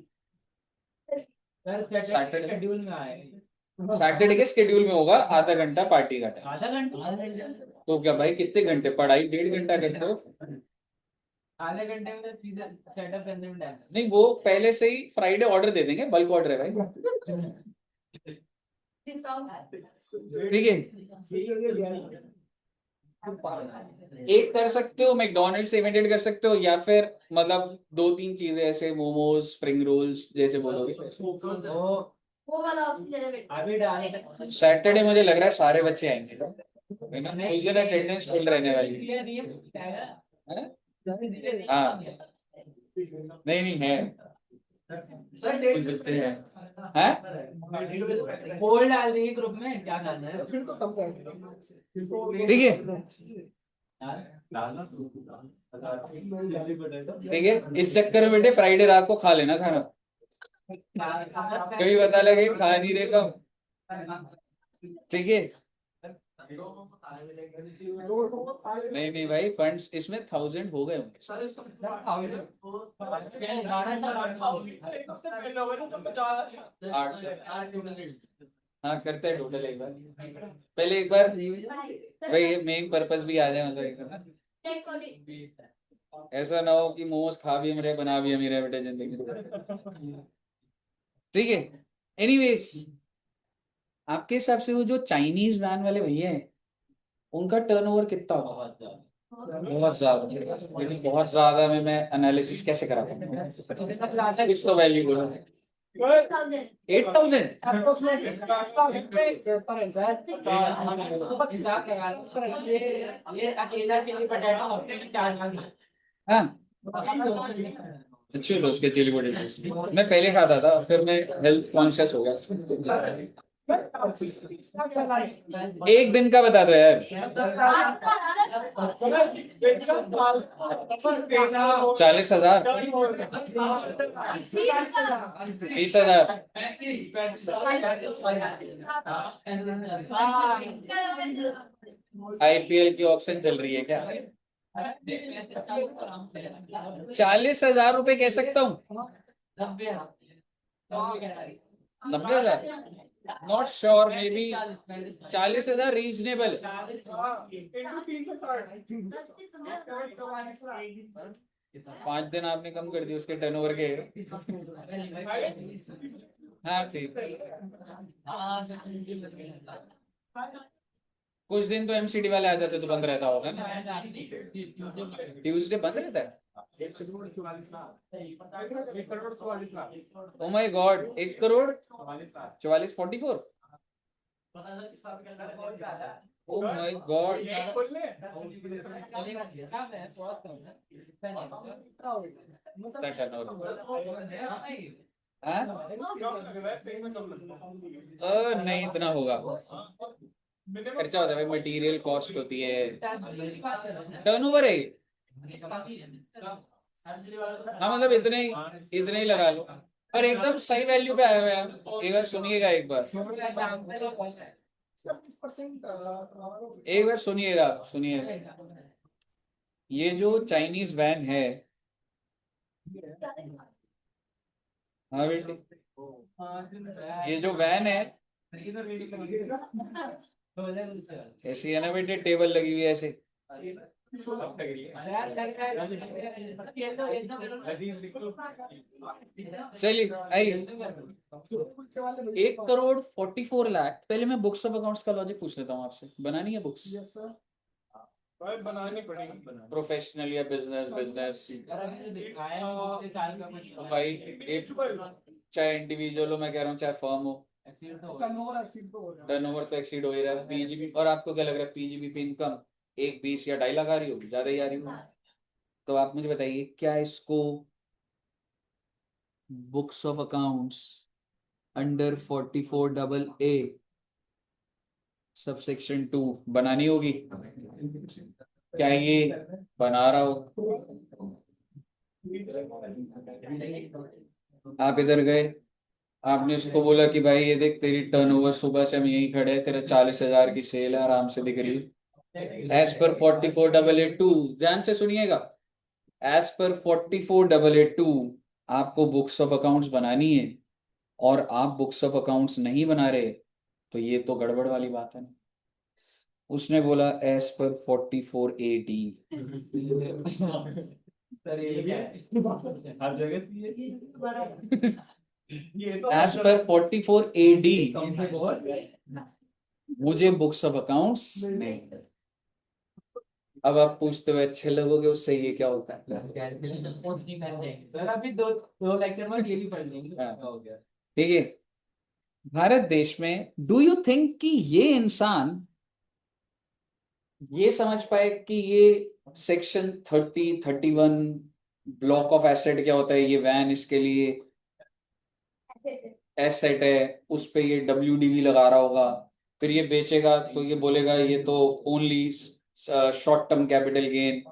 सैटरडे के शेड्यूल में होगा आधा घंटा पार्टी का टाइम। आधा घंटा? तो क्या भाई, कितने घंटे पढ़ाई? 1.5 घंटा करते हो? आधे घंटे में तो चीजें सेटअप करने में टाइम। नहीं, वो पहले से ही फ्राइडे ऑर्डर दे देंगे, बल्क ऑर्डर है भाई। ठीक है, एक कर सकते हो, मैकडोनल्ड्स से इमिटेट कर सकते हो, या फिर मतलब 2-3 चीजें ऐसे, मोमोज, स्प्रिंग रोल्स जैसे बोलोगे वैसे। वो वाला ऑप्शन दे दे बेटा। अभी डाल सैटरडे मुझे लग रहा है सारे बच्चे आएंगे, है ना? उस दिन अटेंडेंस फुल रहने वाली है। हाँ, नहीं नहीं है, कुछ बच्चे हैं। हैं? पोल डाल देंगे ग्रुप में, क्या करना है? फिर तो कम कर ठीक है, ठीक है। इस चक्कर में बेटे फ्राइडे रात को खा लेना खाना, कभी पता लगे खा नहीं रहे कब। ठीक है, नहीं नहीं भाई, फंड्स इसमें 1000 हो गए होंगे। 800। हाँ, करते हैं टोटल एक बार, पहले एक बार भाई मेन पर्पस भी आ जाए, मतलब एक बार ना, ऐसा ना हो कि मोमोज खा भी हम रहे, बना भी हम ही रहे बेटे जिंदगी में। ठीक है, एनीवेज, आपके हिसाब से वो जो चाइनीज वैन वाले भैया हैं, उनका टर्नओवर कितना होगा? बहुत ज्यादा, लेकिन बहुत ज्यादा में मैं एनालिसिस कैसे करा पाऊंगा? कुछ तो वैल्यू बोलो। 8,000? ये अकेला चिली पटेटो हफ्ते में 4 मांगी। हाँ, अच्छे दोस्त के चिली पोटेटो मैं पहले खाता था, फिर मैं हेल्थ कॉन्शियस हो गया। एक दिन का बता दो यार। 40,000? 30,000? आईपीएल की ऑप्शन चल रही है क्या? 40,000 रुपए कह सकता हूँ? 90,000? Not sure, may be 40,000 reasonable. 5 दिन आपने कम कर दिए उसके टर्नओवर के। हाँ ठीक, कुछ दिन तो एमसीडी वाले आ जाते तो बंद रहता होगा ना? ट्यूसडे बंद रहता है? Oh my God, 1,44,44,44? Oh my God, नहीं इतना होगा, खर्चा होता है भाई, मटेरियल कॉस्ट होती है, टर्नओवर है। हाँ मतलब इतने ही लगा लो, पर एकदम सही वैल्यू पे आया हुआ है। एक बार सुनिएगा, एक बार सुनिएगा, ये जो चाइनीज वैन है, हाँ बेटे, ये जो वैन है ऐसी है ना बेटे, टेबल लगी हुई है ऐसे। चलिए आइए, 1,44,00,000। पहले मैं बुक्स ऑफ अकाउंट्स का लॉजिक पूछ लेता हूँ आपसे, बनानी है बुक्स? बनानी पड़ेगी। प्रोफेशनल या बिजनेस? भाई एक, चाहे इंडिविजुअल हो, मैं कह रहा हूँ चाहे फर्म हो, एक्सीडेंट हो टर्नओवर एक्सीड तो हो रहा है। टर्नओवर तो एक्सीड हो ही रहा है पीजीबी। और आपको क्या लग रहा है पीजीबीपी इनकम 1.20 या 2.5 लाख आ रही होगी, ज्यादा ही आ रही होगी। तो आप मुझे बताइए क्या इसको books of accounts under 44AA subsection 2 बनानी होगी? क्या ये बना रहा हो? आप इधर गए, आपने उसको बोला कि भाई ये देख तेरी टर्नओवर सुबह से हम यहीं खड़े हैं, तेरा 40,000 की सेल है, आराम से दिख रही है। एज पर 44AA2, ध्यान से सुनिएगा, एज पर 44AA2 आपको बुक्स ऑफ अकाउंट्स बनानी है और आप बुक्स ऑफ अकाउंट्स नहीं बना रहे, तो ये तो गड़बड़ वाली बात है ना। उसने बोला एज पर 44AD। सर ये क्या है हर जगह से ये तो एज पर 44AD मुझे बुक्स ऑफ अकाउंट्स नहीं। अब आप पूछते हुए अच्छे लगोगे, उससे ये क्या होता है? सर अभी दो दो लेक्चर में ये भी पढ़ लेंगे हाँ। हो गया। ठीक है, भारत देश में डू यू थिंक कि ये इंसान ये समझ पाए कि ये सेक्शन 30, 31 ब्लॉक ऑफ एसेट क्या होता है? ये वैन इसके लिए एसेट है, उस पे ये WDV लगा रहा होगा, फिर ये बेचेगा तो ये बोलेगा ये तो only short term capital gain,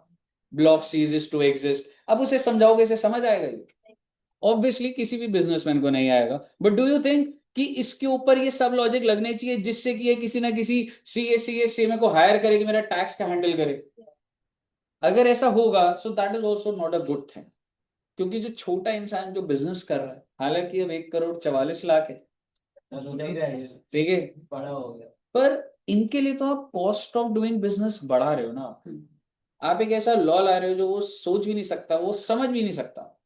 block ceases to exist. अब उसे समझाओगे, इसे समझ आएगा? ये ऑब्वियसली किसी भी बिजनेसमैन को नहीं आएगा। बट डू यू थिंक कि इसके ऊपर ये सब लॉजिक लगने चाहिए जिससे कि ये किसी ना किसी CA को हायर करे कि मेरा टैक्स का हैंडल करे? अगर ऐसा होगा so that is also not a good thing. क्योंकि जो छोटा इंसान जो बिजनेस कर रहा है, हालांकि अब 1,44,00,000 है, नहीं रहे ठीक है, बड़ा हो गया। पर इनके लिए तो आप कॉस्ट ऑफ डूइंग बिजनेस बढ़ा रहे हो ना। आप एक ऐसा लॉ ला रहे हो जो वो सोच भी नहीं सकता, वो समझ भी नहीं सकता,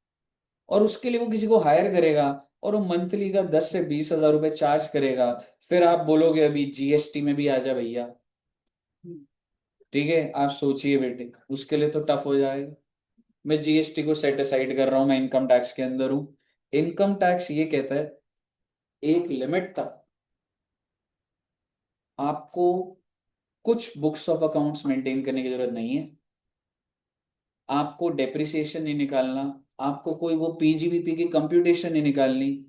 और उसके लिए वो किसी को हायर करेगा और वो मंथली का 10 से 20 हजार रुपए चार्ज करेगा। फिर आप बोलोगे अभी GST में भी आ जा भैया, ठीक है, आप सोचिए बेटे, उसके लिए तो टफ हो जाएगा। मैं GST को सेट असाइड कर रहा हूं, मैं इनकम टैक्स के अंदर हूं। इनकम टैक्स ये कहता है एक लिमिट तक आपको कुछ बुक्स ऑफ अकाउंट्स मेंटेन करने की जरूरत नहीं है, आपको डेप्रिसिएशन नहीं निकालना, आपको कोई वो PGBP की कंप्यूटेशन नहीं निकालनी,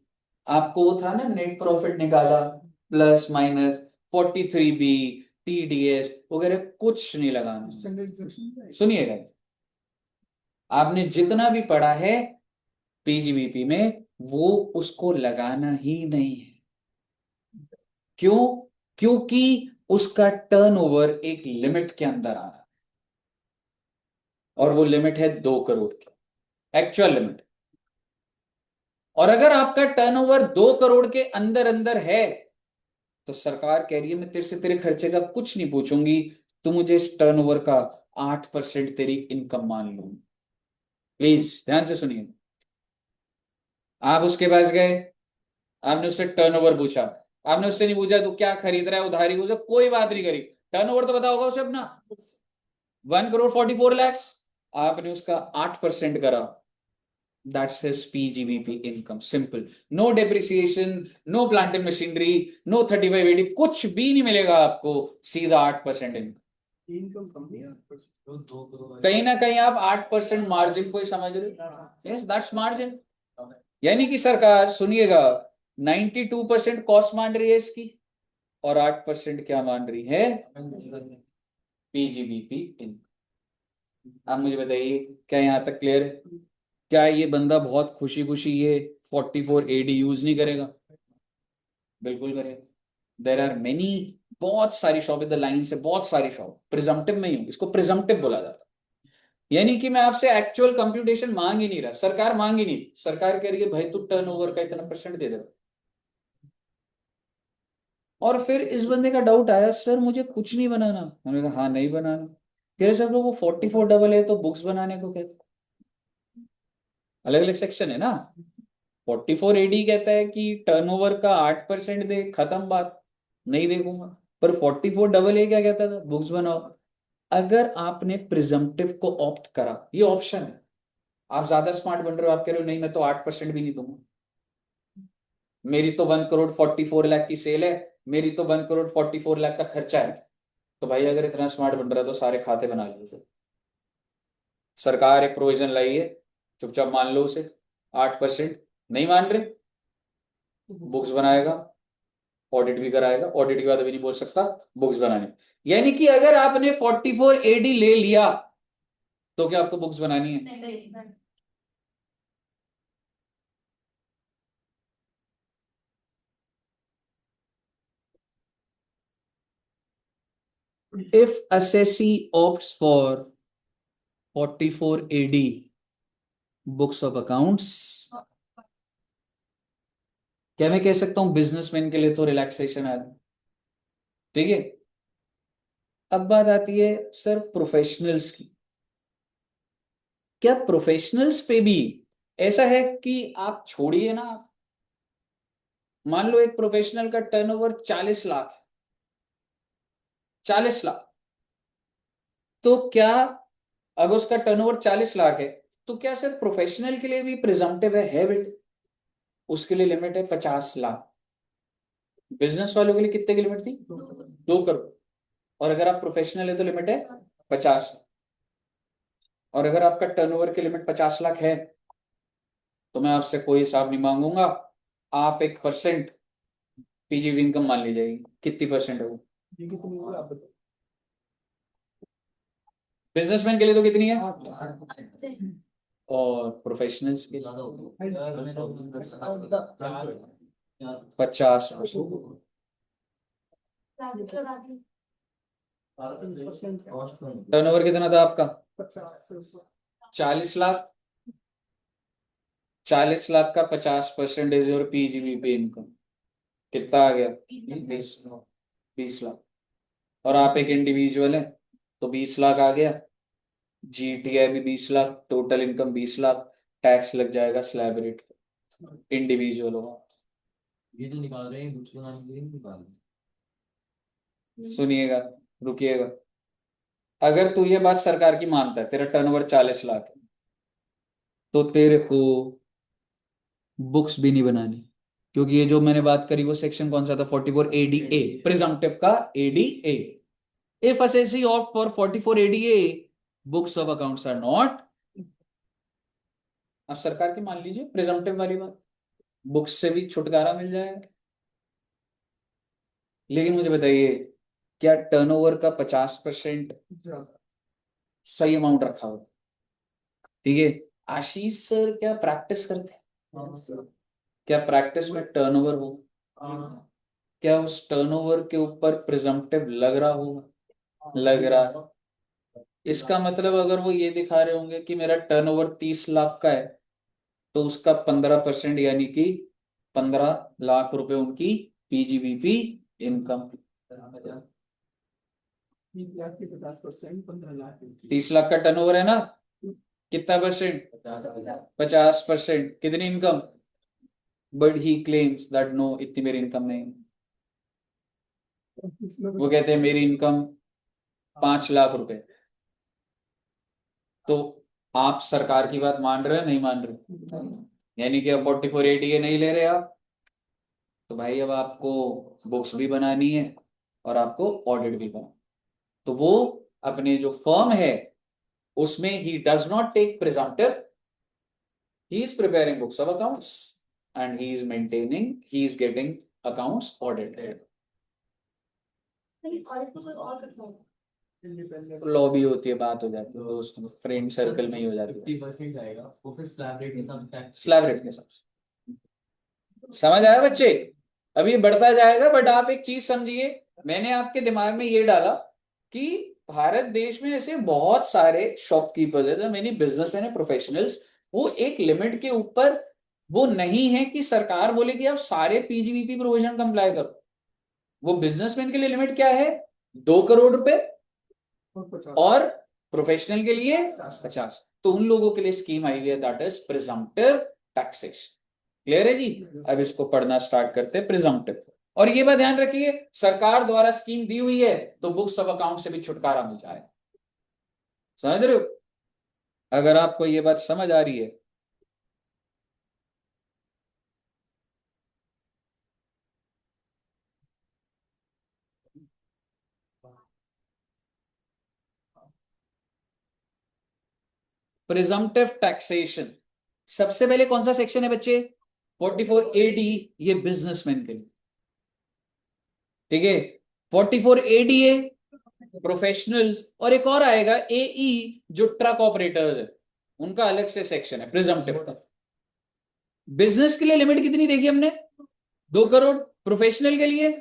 आपको वो था ना नेट प्रॉफिट निकाला प्लस माइनस 43B TDS वगैरह कुछ नहीं लगाना। सुनिएगा, आपने जितना भी पढ़ा है PGBP में वो उसको लगाना ही नहीं है। क्यों? क्योंकि उसका टर्नओवर एक लिमिट के अंदर आ रहा है, और वो लिमिट है 2 करोड़ की, एक्चुअल लिमिट। और अगर आपका टर्नओवर 2 करोड़ के अंदर अंदर है तो सरकार कह रही है मैं तेरे से तेरे खर्चे का कुछ नहीं पूछूंगी, तू मुझे इस टर्नओवर का 8% तेरी इनकम मान लूंगी। प्लीज ध्यान से सुनिए, आप उसके पास गए, आपने उससे टर्नओवर पूछा, आपने उससे नहीं पूछा तू क्या खरीद रहा है उधारी, उसे कोई बात नहीं करी, टर्नओवर तो पता होगा उसे अपना 1,44,00,000, आपने उसका 8% करा, that's his PGBP income, simple. No depreciation, no plant and machinery, no 3580, कुछ भी नहीं मिलेगा आपको, सीधा 8% इनकम। इनकम कम नहीं है। कहीं ना कहीं आप 8% मार्जिन को ही समझ रहे हो, यस दैट्स मार्जिन। यानी कि सरकार सुनिएगा 92% कॉस्ट मान रही है इसकी, और 8% क्या मान रही है? PGBP income. आप मुझे बताइए क्या यहां तक क्लियर है? क्या ये बंदा बहुत खुशी खुशी ये 44AD यूज नहीं करेगा? बिल्कुल करेगा। देर आर मेनी, बहुत सारी शॉप इधर लाइन से, बहुत सारी शॉप प्रिजम्पटिव में ही हूँ, इसको प्रिजम्पटिव बोला जाता है। यानी कि मैं आपसे एक्चुअल कंप्यूटेशन मांग ही नहीं रहा, सरकार मांग ही नहीं, सरकार कह रही है भाई तू टर्नओवर का इतना % दे दे। और फिर इस बंदे का डाउट आया सर मुझे कुछ नहीं बनाना, मैंने कहा हाँ नहीं बनाना। कह रहे सर वो 44 है तो बुक्स बनाने को कहते, अलग अलग सेक्शन है ना। 44AD कहता है कि टर्नओवर का 8% दे, खत्म बात, नहीं देखूंगा। पर 44AA क्या कहता था? बुक्स बनाओ। अगर आपने प्रिजम्पटिव को ऑप्ट करा, ये ऑप्शन है, आप ज्यादा स्मार्ट बन रहे हो, आप कह रहे हो नहीं मैं तो 8% भी नहीं दूंगा, मेरी तो 1 करोड़ 44 लाख की सेल है, मेरी तो 1 करोड़ 44 लाख का खर्चा है। तो भाई अगर इतना स्मार्ट बन रहा है तो सारे खाते बना लीजिए। सरकार एक प्रोविजन लाई है, चुपचाप मान लो उसे। 8%। नहीं मान रहे, बुक्स बनाएगा, ऑडिट भी कराएगा। ऑडिट के बाद अभी नहीं बोल सकता, बुक्स बनाने। यानी कि अगर आपने 44 AD ले लिया तो क्या आपको बुक्स बनानी है? If assessee opts for 44 AD books of accounts, क्या मैं कह सकता हूं बिजनेसमैन के लिए तो रिलैक्सेशन है? ठीक है। अब बात आती है सर प्रोफेशनल्स की। क्या प्रोफेशनल्स पे भी ऐसा है कि आप छोड़िए ना, मान लो एक प्रोफेशनल का टर्नओवर 40 लाख है, 40 लाख, तो क्या अगर उसका टर्नओवर 40 लाख है तो क्या सर प्रोफेशनल के लिए भी प्रिजम्पटिव है बेटे? उसके लिए लिमिट है 50 लाख। बिजनेस वालों के लिए कितने की लिमिट थी? 2 करोड़। और अगर आप प्रोफेशनल है तो लिमिट है 50। और अगर आपका टर्नओवर की लिमिट 50 लाख है तो मैं आपसे कोई हिसाब नहीं मांगूंगा, आप 1% पीजीवी इनकम मान ली जाएगी। कितनी परसेंट है वो? ये कितनी हुई आप बताओ। बिजनेसमैन के लिए तो कितनी है, और प्रोफेशनल्स के लिए 50%। टर्नओवर कितना था आपका? 40 लाख। 40 लाख का 50% इज योर पीजीवीपी इनकम। कितना आ गया? 20 लाख। और आप एक इंडिविजुअल है तो 20 लाख आ गया। जीटीआई भी 20 lakh, total income 20 lakh. Tax लग जाएगा स्लैब रेट पे, इंडिविजुअल होगा। ये जो निकाल रहे हैं बुक्स बनाने के लिए नहीं निकाल रहे। सुनिएगा, रुकिएगा। अगर तू ये बात सरकार की मानता है, तेरा टर्नओवर 40 लाख है, तो तेरे को बुक्स भी नहीं बनानी। क्योंकि ये जो मैंने बात करी वो सेक्शन कौन सा था? 44 ADA, प्रिजम्पटिव का ADA। If assessee opt for 44 ADA books of accounts are not. अब सरकार की मान लीजिए प्रिजम्पटिव वाली बात, बुक्स से भी छुटकारा मिल जाएगा। लेकिन मुझे बताइए, क्या टर्नओवर का 50% सही अमाउंट रखा हो? ठीक है। आशीष सर क्या प्रैक्टिस करते हैं? क्या प्रैक्टिस में टर्नओवर हो, क्या उस टर्नओवर के ऊपर प्रिजम्पटिव लग रहा होगा? लग रहा है। इसका मतलब अगर वो ये दिखा रहे होंगे कि मेरा टर्नओवर 30 लाख का है, तो उसका 15% यानी कि 15 लाख रुपए उनकी पीजीबीपी इनकम। 30 लाख के 50%, 15 लाख की। 30 लाख का टर्नओवर है ना, कितना परसेंट? 50%। कितनी income? But he claims that no, इतनी मेरी इनकम नहीं। वो कहते हैं मेरी इनकम 5 लाख रुपए। तो आप सरकार की बात मान रहे हो नहीं मान रहे? यानी कि अब 44 ADA नहीं ले रहे आप, तो भाई अब आपको बुक्स भी बनानी है और आपको ऑडिट भी करना। तो वो अपने जो फर्म है उसमें he does not take presumptive, he is preparing books of accounts and he is maintaining, he is getting accounts audited। Lobby होती है, बात हो जाती है दोस्त फ्रेंड सर्कल में ही हो जाती है। 50% आएगा वो फिर स्लैब रेट के हिसाब से टैक्स। स्लैब रेट के हिसाब से। समझ आया बच्चे? अब ये बढ़ता जाएगा, बट आप एक चीज समझिए, मैंने आपके दिमाग में ये डाला कि भारत देश में ऐसे बहुत सारे शॉपकीपर्स है, मैंने बिजनेसमैन है, प्रोफेशनल्स, वो एक लिमिट के ऊपर वो नहीं है कि सरकार बोले कि आप सारे पीजीवीपी प्रोविजन कंप्लाई करो। वो बिजनेसमैन के लिए लिमिट क्या है? 2 करोड़ रुपए, और प्रोफेशनल के लिए 50। तो उन लोगों के लिए स्कीम आई हुई है, that is presumptive taxation. Clear है जी? अब इसको पढ़ना स्टार्ट करते हैं, प्रिजम्पटिव। और ये बात ध्यान रखिए, सरकार द्वारा स्कीम दी हुई है तो बुक्स ऑफ अकाउंट से भी छुटकारा मिल जाए। समझ रहे हो? अगर आपको ये बात समझ आ रही है प्रिजम्पटिव टैक्सेशन। सबसे पहले कौन सा सेक्शन है बच्चे? 44AD, ये बिजनेसमैन के लिए, ठीक है। 44ADA प्रोफेशनल्स, और एक और आएगा AE जो ट्रक ऑपरेटर्स है, उनका अलग से सेक्शन है प्रिजम्पटिव का। बिजनेस के लिए लिमिट कितनी देखी हमने? 2 करोड़। प्रोफेशनल के लिए,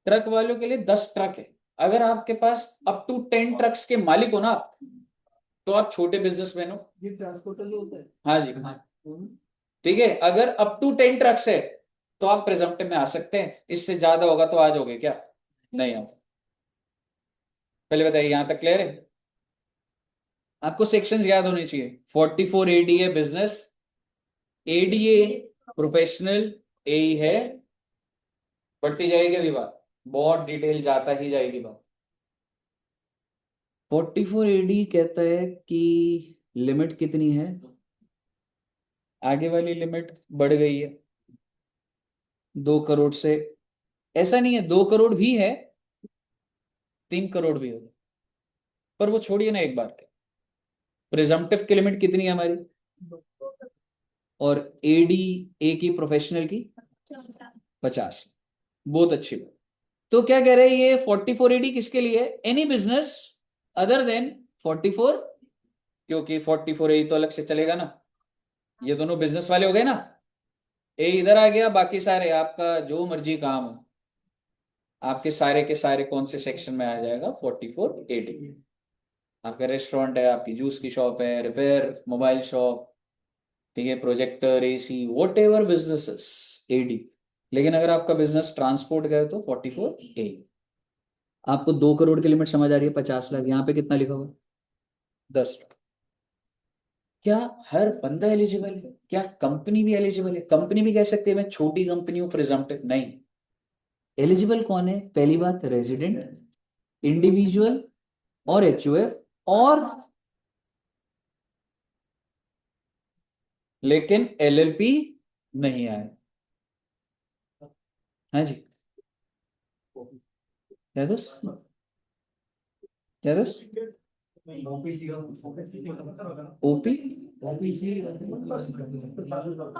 ट्रक वालों के लिए 10 ट्रक है। अगर आपके पास अप टू 10 ट्रक्स के मालिक हो ना आप, तो आप छोटे बिजनेसमैन हो। ये ट्रांसपोर्टर जो होता है। हाँ जी, ठीक है। अगर अप टू 10 ट्रक्स है तो आप प्रिजम्पटिव में आ सकते हैं। इससे ज्यादा होगा तो आ जाओगे क्या? नहीं आओ। पहले बताइए, यहां तक क्लियर है? आपको सेक्शंस याद होने चाहिए। 44ADA business, ADA professional, AE है। बढ़ती जाएगी अभी बात, बहुत डिटेल जाता ही जाएगी बात। 44AD कहता है कि लिमिट कितनी है, आगे वाली लिमिट बढ़ गई है 2 करोड़ से। ऐसा नहीं है, 2 करोड़ भी है, 3 करोड़ भी हो, पर वो छोड़िए ना एक बार के। प्रिजम्पटिव की लिमिट कितनी है हमारी, और ADA की, प्रोफेशनल की 50। बहुत अच्छी बात। तो क्या कह रहे हैं ये 44AD किसके लिए? एनी बिजनेस अदर देन 44, क्योंकि 44A तो अलग से चलेगा ना। ये दोनों बिजनेस वाले हो गए ना, ए इधर आ गया, बाकी सारे आपका जो मर्जी काम हो, आपके सारे के सारे कौन से सेक्शन में आ जाएगा? 44AD। आपका रेस्टोरेंट है, आपकी जूस की शॉप है, रिपेयर मोबाइल शॉप, ठीक है, projector, AC, what ever businesses, AD। लेकिन अगर आपका बिजनेस ट्रांसपोर्ट का है तो 44A। आपको 2 करोड़ की लिमिट समझ आ रही है? 50 लाख। यहाँ पे कितना लिखा हुआ? 10। क्या हर बंदा एलिजिबल है? क्या कंपनी भी एलिजिबल है? कंपनी भी कह सकते हैं मैं छोटी कंपनी हूं, प्रिजम्पटिव नहीं। एलिजिबल कौन है? पहली बात, रेजिडेंट, इंडिविजुअल और HUF, और लेकिन LLP नहीं आए। हाँ जी, क्या दोस्त? क्या दोस्त? OP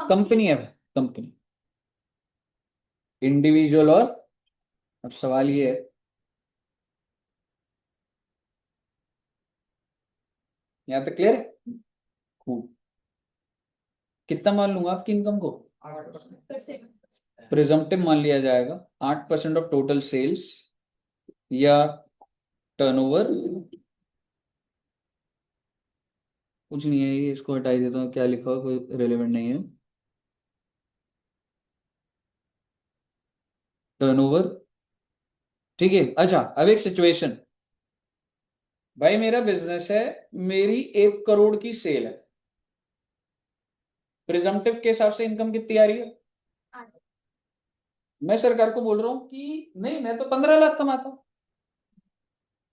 कंपनी है, कंपनी, इंडिविजुअल। और अब सवाल ये है, यहां तक क्लियर है? खूब। कितना मान लूंगा आपकी इनकम को? प्रिजम्पटिव मान लिया जाएगा 8% ऑफ टोटल सेल्स या टर्नओवर। कुछ नहीं है ये, इसको हटा ही देता हूँ, क्या लिखा हुआ कोई रेलेवेंट नहीं है। टर्नओवर, ठीक है। अच्छा, अब एक सिचुएशन, भाई मेरा बिजनेस है, मेरी 1 करोड़ की सेल है, प्रिजम्पटिव के हिसाब से इनकम कितनी आ रही है? मैं सरकार को बोल रहा हूं कि नहीं, मैं तो 15 लाख कमाता हूं।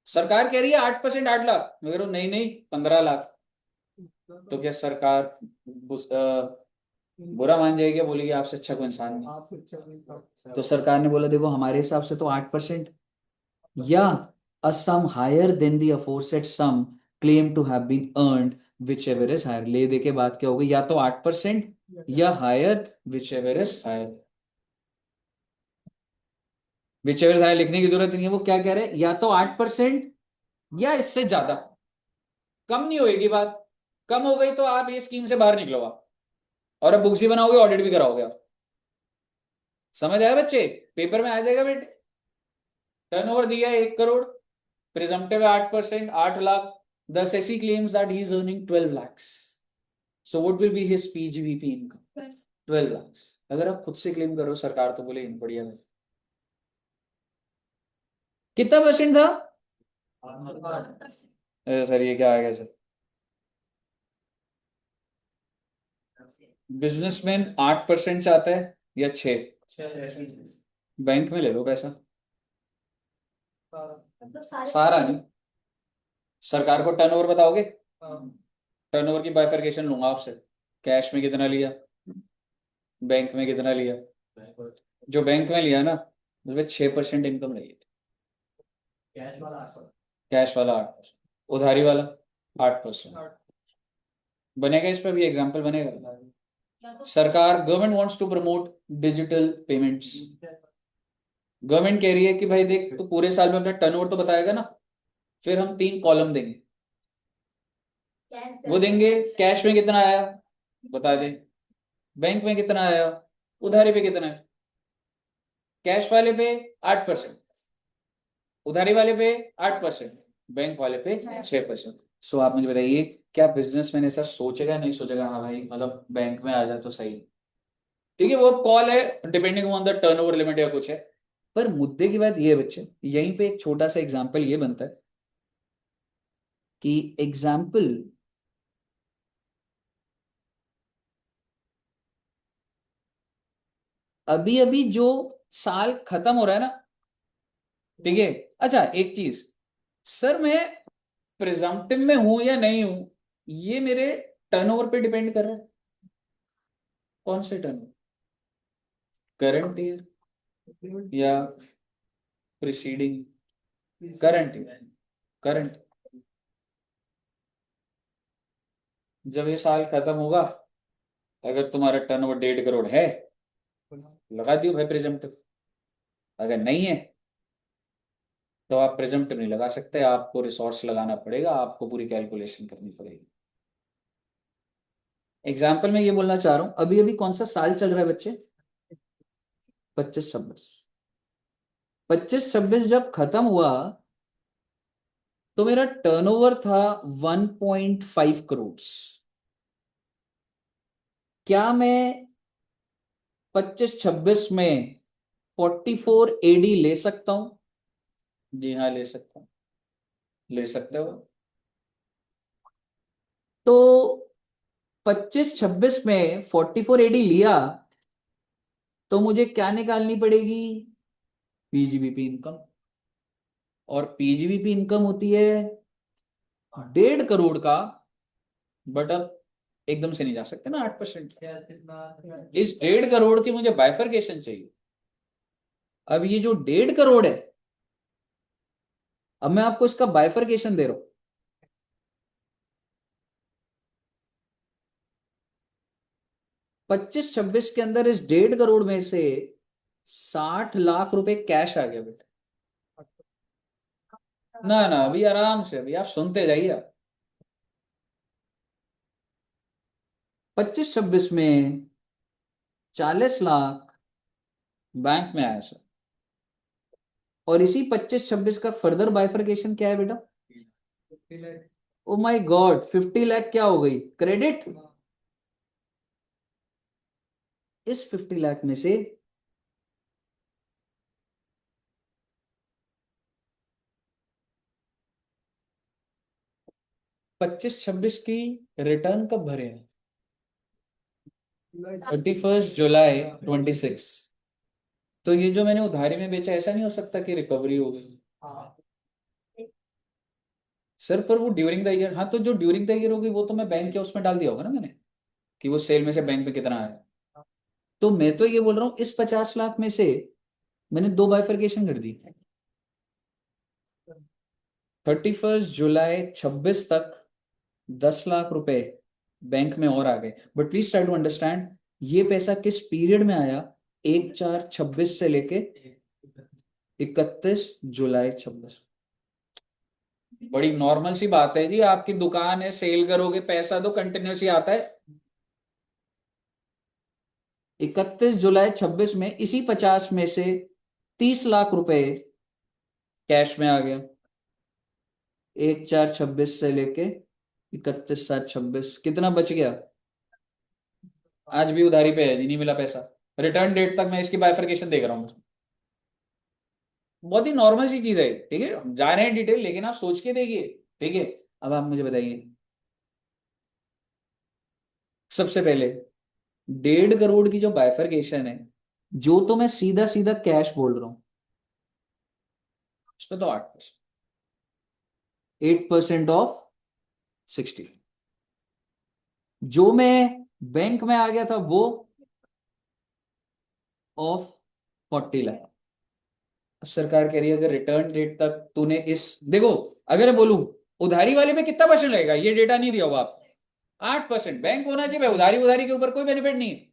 सरकार कह रही है 8%, 8 लाख। मैं कह रहा हूं नहीं नहीं, 15 लाख। तो क्या सरकार बुरा मान जाएगी? बोलेगी आपसे अच्छा कोई इंसान नहीं। आप अच्छा नहीं। तो सरकार ने बोला देखो हमारे हिसाब से तो 8%, या a sum higher than the aforesaid sum claim to have been earned whichever is higher। ले दे के बात क्या होगी? या तो 8% या higher, whichever is higher। whichever is higher लिखने की जरूरत नहीं है। वो क्या कह रहे हैं? या तो 8% या इससे ज्यादा। कम नहीं होएगी बात। कम हो गई तो आप ये स्कीम से बाहर निकलो आप, और अब बुक्स भी बनाओगे, ऑडिट भी कराओगे आप। समझ आया बच्चे? पेपर में आ जाएगा बेटे। टर्नओवर दिया है 1 करोड़, प्रिजम्पटिव है 8%, 8 lakh. Thus he claims that he is earning 12 lakhs. So what will be his PGBP income? 12 lakhs। अगर आप खुद से क्लेम करो, सरकार तो बोले बढ़िया है। कितना परसेंट था? सर ये क्या आ गया सर? बिजनेसमैन 8% चाहता है या 6? बैंक में ले लो पैसा, सारा नहीं। सरकार को टर्नओवर बताओगे? टर्नओवर की बाइफरकेशन लूंगा आपसे, कैश में कितना लिया, बैंक में कितना लिया। जो बैंक में लिया ना, उसमें 6% इनकम नहीं है। कैश वाला 8%, उधारी वाला 8%। बनेगा, इस पर भी एग्जाम्पल बनेगा। सरकार, government wants to promote digital payments. Government कह रही है कि भाई देख, तो पूरे साल में अपना टर्नओवर तो बताएगा ना, फिर हम 3 कॉलम देंगे। वो देंगे कैश में कितना आया बता दे, बैंक में कितना आया, उधारी पे कितना है। कैश वाले पे 8%, उधारी वाले पे 8%, बैंक वाले पे 6%। सो आप मुझे बताइए, क्या बिजनेसमैन ऐसा सोचेगा, नहीं सोचेगा, हाँ भाई मतलब बैंक में आ जाए तो सही। ठीक है, वो कॉल है depending on the turnover limit या कुछ है। पर मुद्दे की बात ये है बच्चे, यहीं पे एक छोटा सा एग्जाम्पल ये बनता है कि एग्जाम्पल अभी अभी जो साल खत्म हो रहा है ना, ठीक है। अच्छा एक चीज, सर मैं प्रिजम्पटिव में हूं या नहीं हूं, ये मेरे टर्नओवर पे डिपेंड कर रहा है। कौन से टर्नओवर, करंट ईयर या प्रिसीडिंग, करंट ईयर, करंट। जब ये साल खत्म होगा, अगर तुम्हारा टर्नओवर 1.5 करोड़ है, लगा दियो भाई प्रिजम्पटिव। अगर नहीं है तो आप प्रिजम्पटिव नहीं लगा सकते, आपको रिसोर्स लगाना पड़ेगा, आपको पूरी कैलकुलेशन करनी पड़ेगी। एग्जाम्पल में ये बोलना चाह रहा हूं, अभी अभी कौन सा साल चल रहा है बच्चे, 25-26। 25-26 जब खत्म हुआ तो मेरा टर्नओवर था 1.5 करोड़। क्या मैं 25-26 में 44 AD ले सकता हूं? जी हाँ ले सकता हूं, ले सकते हो। तो 25-26 में 44 AD लिया तो मुझे क्या निकालनी पड़ेगी, पीजीबीपी इनकम। और पीजीबीपी इनकम होती है 1.5 करोड़ का, बट अब एकदम से नहीं जा सकते ना 8%। इस 1.5 करोड़ की मुझे बाइफरकेशन चाहिए। अब ये जो 1.5 करोड़ है, अब मैं आपको इसका बाइफरकेशन दे रहा हूं। 25-26 के अंदर इस 1.5 करोड़ में से 60 लाख रुपए कैश आ गया बेटा। ना ना अभी आराम से, अभी आप सुनते जाइए आप। 25-26 में 40 लाख बैंक में आया सर। और इसी 25-26 का फर्दर बाइफरकेशन क्या है बेटा, ओ माय गॉड, 50 लाख क्या हो गई, क्रेडिट। इस 50 लाख में से 25-26 की रिटर्न कब भरे हैं, 31 जुलाई 26। तो ये जो मैंने उधारी में बेचा, ऐसा नहीं हो सकता कि रिकवरी हो गई सर, पर वो ड्यूरिंग द ईयर। हाँ तो जो ड्यूरिंग द ईयर होगी वो तो मैं बैंक के उसमें डाल दिया होगा ना मैंने, कि वो सेल में से बैंक में कितना आया। तो मैं तो ये बोल रहा हूँ, इस 50 लाख में से मैंने 2 बाइफरकेशन कर दी। 31 जुलाई 26 तक 10 लाख रुपए बैंक में और आ गए। But please try to understand, ये पैसा किस पीरियड में आया, 1/4/26 से लेके 31 जुलाई 26। बड़ी नॉर्मल सी बात है जी, आपकी दुकान है, सेल करोगे, पैसा तो कंटिन्यूस ही आता है। 31 जुलाई 26 में इसी 50 में से 30 लाख रुपए कैश में आ गया, 1/4/26 से लेके 31/7/26। कितना बच गया, आज भी उधारी पे है जी, नहीं मिला पैसा। रिटर्न डेट तक मैं इसकी बाइफरकेशन देख रहा हूँ। बहुत ही नॉर्मल सी चीज है, ठीक है, हम जा रहे हैं डिटेल, लेकिन आप सोच के देखिए। ठीक है, अब आप मुझे बताइए, सबसे पहले 1.5 करोड़ की जो बाइफरकेशन है, जो तो मैं सीधा सीधा कैश बोल रहा हूं, उसमें तो 8%, 8% ऑफ 60। जो मैं बैंक में आ गया था वो ऑफ 40 लाख। अब सरकार कह रही है, अगर रिटर्न डेट तक तूने इस, देखो, अगर मैं बोलूं उधारी वाले में कितना परसेंट लगेगा, ये डेटा नहीं दिया हुआ आपको, 8%। बैंक होना चाहिए भाई, उधारी उधारी के ऊपर कोई बेनिफिट नहीं है।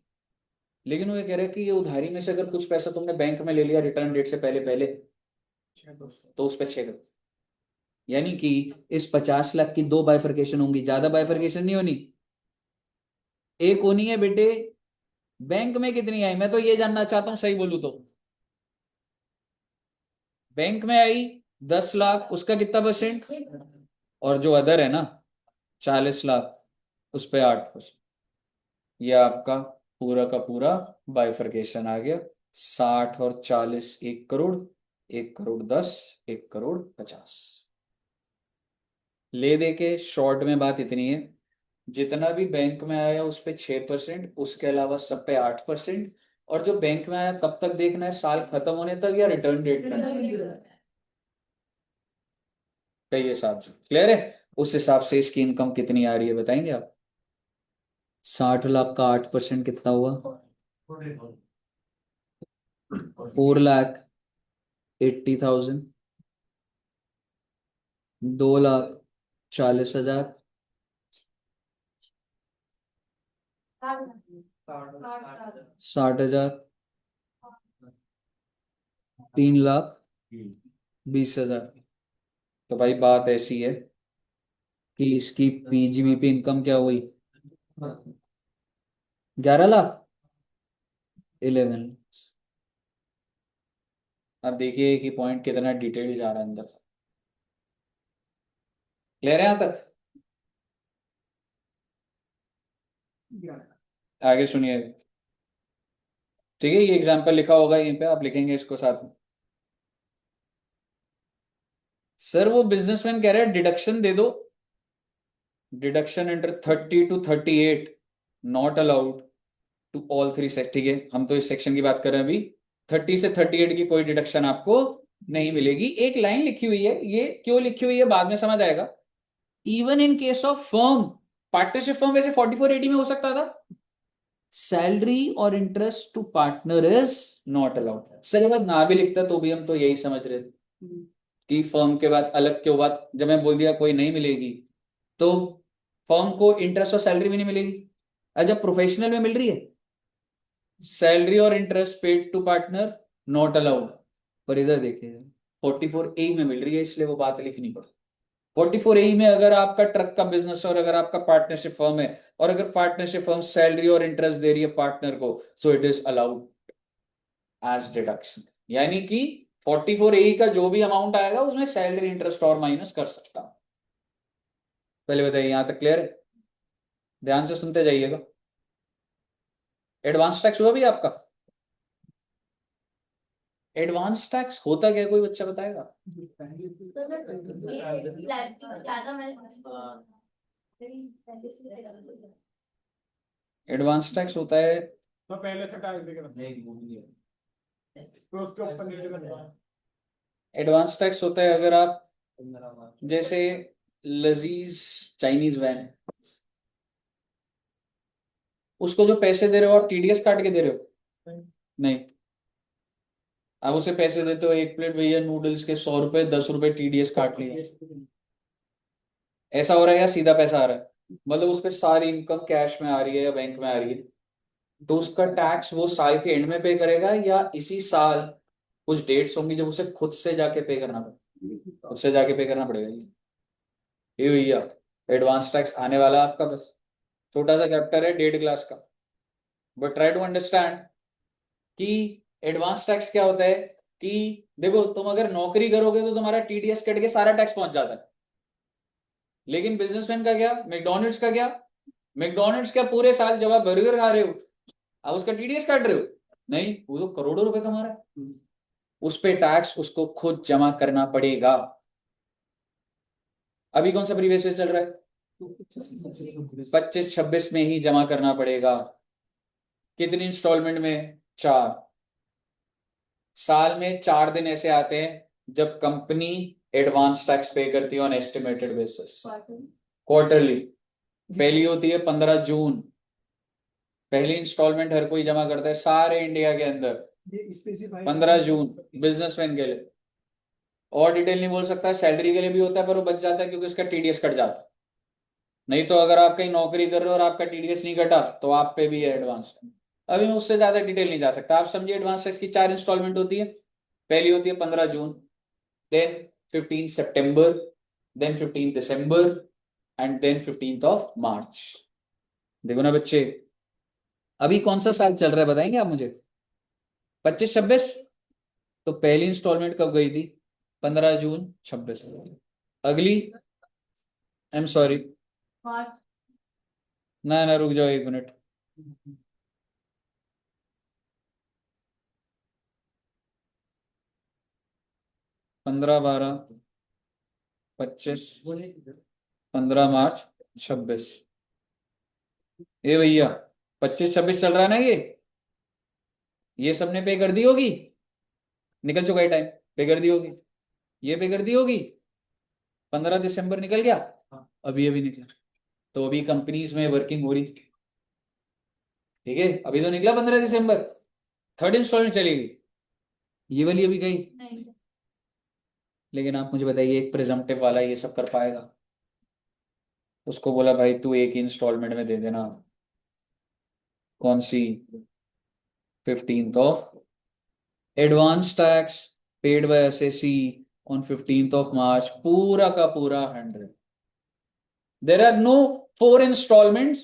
लेकिन वो ये कह रहा है कि ये उधारी में से अगर कुछ पैसा तुमने बैंक में ले लिया रिटर्न डेट से पहले पहले, 6%। तो उस पर 6%। यानी कि इस 50 लाख की 2 बाइफरकेशन होंगी, ज्यादा बाइफरकेशन नहीं होनी। एक होनी है बेटे बैंक में कितनी आई, मैं तो ये जानना चाहता हूं, सही बोलूं तो बैंक में आई 10 लाख, उसका कितना परसेंट, और जो अदर है ना 40 लाख, उस पे 8%। ये आपका पूरा का पूरा बाइफरकेशन आ गया। 60 और 40, 1 करोड़, 1 करोड़ 10, 1 करोड़ 50। ले दे के शॉर्ट में बात इतनी है, जितना भी बैंक में आया उस पे 6%, उसके अलावा सब पे 8%। और जो बैंक में आया कब तक देखना है, साल खत्म होने तक या रिटर्न डेट का ये हिसाब से क्लियर है। उस हिसाब से इसकी इनकम कितनी आ रही है बताएंगे आप। 60 लाख का 8% कितना हुआ, 4,80,000। 2,40,000। 60,000। 3,20,000। तो भाई बात ऐसी है कि इसकी पीजीबीपी इनकम क्या हुई, 11 लाख, 11। अब देखिए कि पॉइंट कितना डिटेल जा रहा है अंदर। क्लियर है यहां तक। आगे सुनिए, ठीक है। ये एग्जांपल लिखा होगा यहीं पे, आप लिखेंगे इसको साथ में। सर वो बिजनेसमैन कह रहा है डिडक्शन दे दो, deduction under 30 to 38 not allowed to all 3 section. ठीक है, हम तो इस सेक्शन की बात कर रहे हैं अभी। 30 से 38 की कोई डिडक्शन आपको नहीं मिलेगी। एक लाइन लिखी हुई है, ये क्यों लिखी हुई है बाद में समझ आएगा। Even in case of firm, partnership firm वैसे 4480 में हो सकता था। सैलरी और interest to partner is not allowed. Sir अगर ना भी लिखता तो भी हम तो यही समझ रहे थे कि फर्म के बाद अलग क्यों बात, जब मैं बोल दिया कोई नहीं मिलेगी तो फर्म को इंटरेस्ट और सैलरी भी नहीं मिलेगी। जब प्रोफेशनल में मिल रही है सैलरी और interest paid to partner not allowed, पर इधर देखिए 44A में मिल रही है, इसलिए वो बात लिखनी पड़ी। 44A में अगर आपका ट्रक का बिजनेस है और अगर आपका पार्टनरशिप फर्म है और अगर पार्टनरशिप फर्म सैलरी और इंटरेस्ट दे रही है पार्टनर को, so it is allowed as deduction. यानी कि 44A का जो भी अमाउंट आएगा उसमें सैलरी इंटरेस्ट और माइनस कर सकता हूं। पहले बताइए यहां तक क्लियर है, ध्यान से सुनते जाइएगा। एडवांस टैक्स हुआ भी आपका। एडवांस टैक्स होता क्या है, कोई बच्चा बताएगा। एडवांस टैक्स होता है, तो पहले से टैक्स देकर तो उसके ऊपर नीचे करना है। एडवांस टैक्स होता है अगर आप जैसे लजीज चाइनीज वैन है, उसको जो पैसे दे रहे हो आप टीडीएस काट के दे रहे हो, नहीं। आप उसे पैसे देते हो, एक प्लेट भैया नूडल्स के 100 रुपए, 10 रुपए टीडीएस काट लिए, ऐसा हो रहा है या सीधा पैसा आ रहा है। मतलब उस पर सारी इनकम कैश में आ रही है या बैंक में आ रही है, तो उसका टैक्स वो साल के एंड में पे करेगा या इसी साल कुछ डेट्स होंगी जब उसे खुद से जाके पे करना पड़ेगा, खुद से जाके पे करना पड़ेगा। ये भैया एडवांस टैक्स आने वाला है आपका, बस छोटा सा चैप्टर है 1.5 क्लास का, बट ट्राई टू अंडरस्टैंड कि एडवांस टैक्स क्या होता है। कि देखो तुम अगर नौकरी करोगे तो तुम्हारा टीडीएस कट के सारा टैक्स पहुंच जाता है, लेकिन बिजनेसमैन का क्या, मैकडोनल्ड्स का क्या, मैकडोनल्ड्स क्या पूरे साल जब आप बर्गर खा रहे हो आप उसका टीडीएस काट रहे हो, नहीं, वो तो करोड़ों रुपए कमा रहा है, उस पे टैक्स उसको खुद जमा करना पड़ेगा। अभी कौन सा प्रीवियस ईयर चल रहा है, 25-26 में ही जमा करना पड़ेगा। कितनी इंस्टॉलमेंट में, 4। साल में 4 दिन ऐसे आते हैं जब कंपनी एडवांस टैक्स पे करती है ऑन एस्टिमेटेड बेसिस, क्वार्टरली। पहली होती है 15 जून, पहली इंस्टॉलमेंट हर कोई जमा करता है सारे इंडिया के अंदर 15 जून, बिजनेसमैन के लिए। और डिटेल नहीं बोल सकता, सैलरी के लिए भी होता है पर वो बच जाता है क्योंकि उसका टीडीएस कट जाता है। नहीं तो अगर आप कहीं नौकरी कर रहे हो और आपका टीडीएस नहीं कटा तो आप पे भी है एडवांस। अभी मैं उससे ज्यादा डिटेल नहीं जा सकता। आप समझिए एडवांस टैक्स की 4 इंस्टॉलमेंट होती है। पहली होती है 15 June, then 15 September, then 15 December, and then 15 March. देखो ना बच्चे, अभी कौन सा साल चल रहा है बताएंगे आप मुझे? 25-26। तो पहली इंस्टॉलमेंट कब गई थी? 15 जून 26। अगली, आई एम सॉरी, ना ना रुक जाओ 1 मिनट। 15/12/25, 15 मार्च 26। ए भैया, 25-26 चल रहा है ना ये सबने पे कर दी होगी। निकल चुका है टाइम, पे कर दी होगी। ये पे कर दी होगी। 15 दिसंबर निकल गया, अभी अभी निकला। तो अभी कंपनीज में वर्किंग हो रही थी, ठीक है। अभी तो निकला 15 दिसंबर, थर्ड इंस्टॉलमेंट चलेगी, ये वाली अभी गई। लेकिन आप मुझे बताइए, एक प्रिजम्पटिव वाला ये सब कर पाएगा? उसको बोला भाई तू एक ही इंस्टॉलमेंट में दे देना। कौन सी? 15 advance tax paid by SSC on 15 March, पूरा का पूरा 100। There are no 4 installments.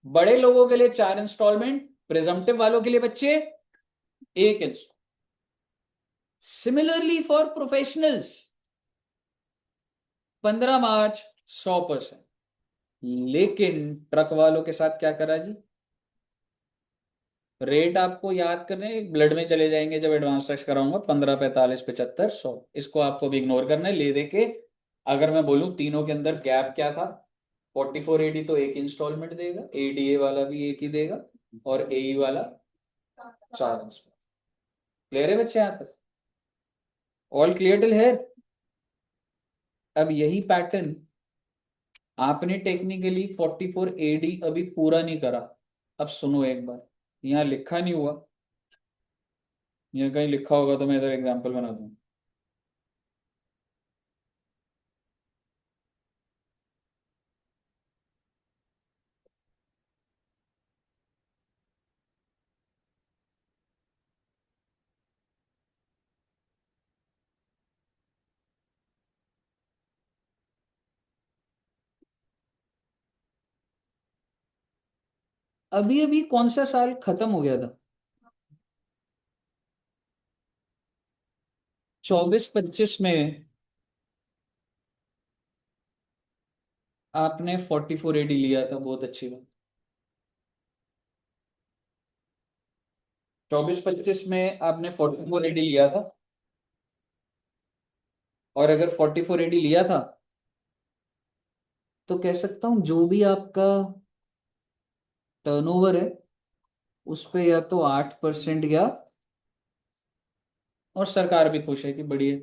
बड़े लोगों के लिए 4 इंस्टॉलमेंट, प्रिजम्पटिव वालों के लिए बच्चे एक इंस्टॉलमेंट। सिमिलरली फॉर प्रोफेशनल्स 15 मार्च 100%। लेकिन ट्रक वालों के साथ क्या करा जी? रेट आपको याद करने ब्लड में चले जाएंगे जब एडवांस टैक्स कराऊंगा। 15, 45, 75, 100। इसको आपको भी इग्नोर करना है ले दे के। अगर मैं बोलूं तीनों के अंदर गैप क्या था, 44AD तो एक इंस्टॉलमेंट देगा, एडीए वाला भी एक ही देगा, और एई वाला 4 इंस्टॉलमेंट। क्लियर है बच्चे यहाँ तक? All clear till here? अब यही पैटर्न आपने टेक्निकली 44AD अभी पूरा नहीं करा। अब सुनो एक बार, यहाँ लिखा नहीं हुआ, यहाँ कहीं लिखा होगा तो मैं इधर एग्जाम्पल बना दूं। अभी अभी कौन सा साल खत्म हो गया था? 24-25 में आपने 44AD लिया था, बहुत अच्छी बात। 24-25 में आपने 44AD लिया था, और अगर 44AD लिया था तो कह सकता हूं जो भी आपका टर्नओवर है उस पे या तो 8% गया, और सरकार भी खुश है कि बढ़िया।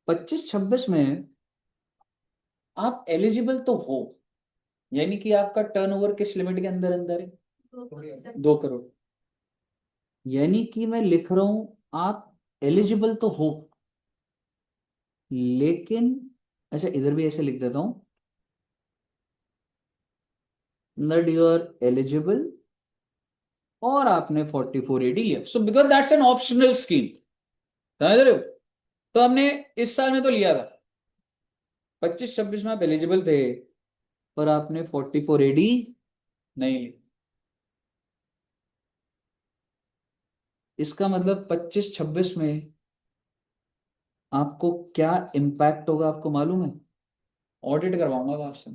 25-26 में आप एलिजिबल तो हो, यानी कि आपका टर्नओवर किस लिमिट के अंदर अंदर है? 2 करोड़। यानी कि मैं लिख रहा हूं आप एलिजिबल तो हो, लेकिन अच्छा इधर भी ऐसे लिख देता हूं that you are eligible, और आपने 44AD लिया। So because that's an optional scheme, समझ रहे हो? तो हमने इस साल में तो लिया था, 25-26 में आप एलिजिबल थे, पर आपने 44AD नहीं ली। इसका मतलब 25-26 में आपको क्या इम्पैक्ट होगा आपको मालूम है? ऑडिट करवाऊंगा अब आपसे।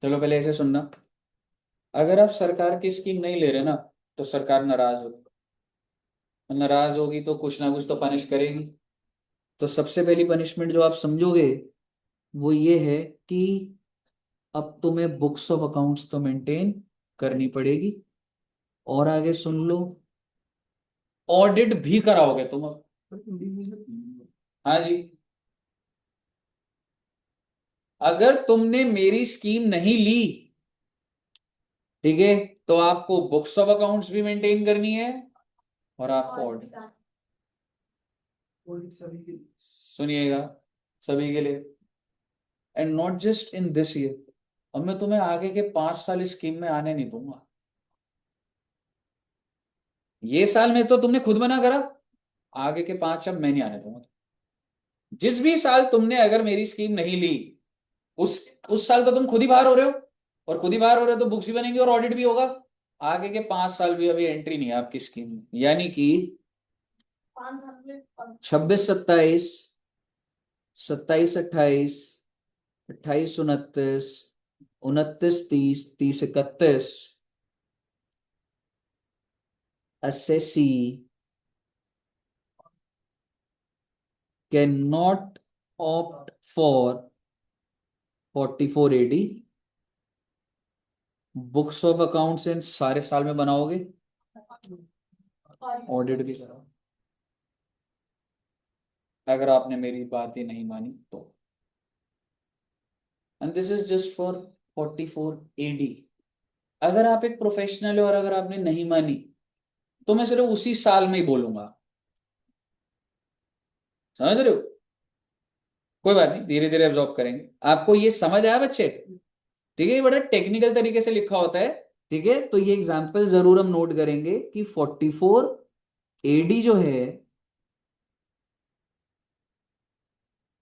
चलो पहले ऐसे सुनना, अगर आप सरकार की स्कीम नहीं ले रहे ना तो सरकार नाराज होगी, नाराज होगी तो कुछ ना कुछ तो पनिश करेगी। तो सबसे पहली पनिशमेंट जो आप समझोगे वो ये है कि अब तुम्हें बुक्स ऑफ अकाउंट्स तो मेंटेन करनी पड़ेगी, और आगे सुन लो, ऑडिट भी कराओगे तुम अब। हाँ जी, अगर तुमने मेरी स्कीम नहीं ली, ठीक है, तो आपको बुक्स ऑफ अकाउंट्स भी मेंटेन करनी है, और आपको ऑडिट। सुनिएगा, सभी के लिए, and not just in this year. और मैं तुम्हें आगे के 5 साल इस स्कीम में आने नहीं दूंगा। ये साल में तो तुमने खुद मना करा, आगे के 5 अब मैं नहीं आने दूंगा। जिस भी साल तुमने अगर मेरी स्कीम नहीं ली, उस साल तो तुम खुद ही बाहर हो रहे हो, और खुद ही बाहर हो रहे हो तो बुक्स भी बनेंगी और ऑडिट भी होगा। आगे के 5 साल भी अभी एंट्री नहीं है आपकी स्कीम में, यानी कि 26 27, 27 28, 28 29, 29 30, 30 31, assessee cannot opt for 44 AD। Books of accounts in सारे साल में बनाओगे, ऑडिट भी कराओ, अगर आपने मेरी बात ही नहीं मानी तो। And this is just for 44 AD। अगर आप एक प्रोफेशनल हो और अगर आपने नहीं मानी तो मैं सिर्फ उसी साल में ही बोलूंगा। समझ रहे हो? कोई बात नहीं, धीरे धीरे एब्जॉर्ब करेंगे। आपको ये समझ आया बच्चे? ठीक है, ये बड़ा टेक्निकल तरीके से लिखा होता है। ठीक है, तो ये एग्जांपल जरूर हम नोट करेंगे कि 44 AD जो है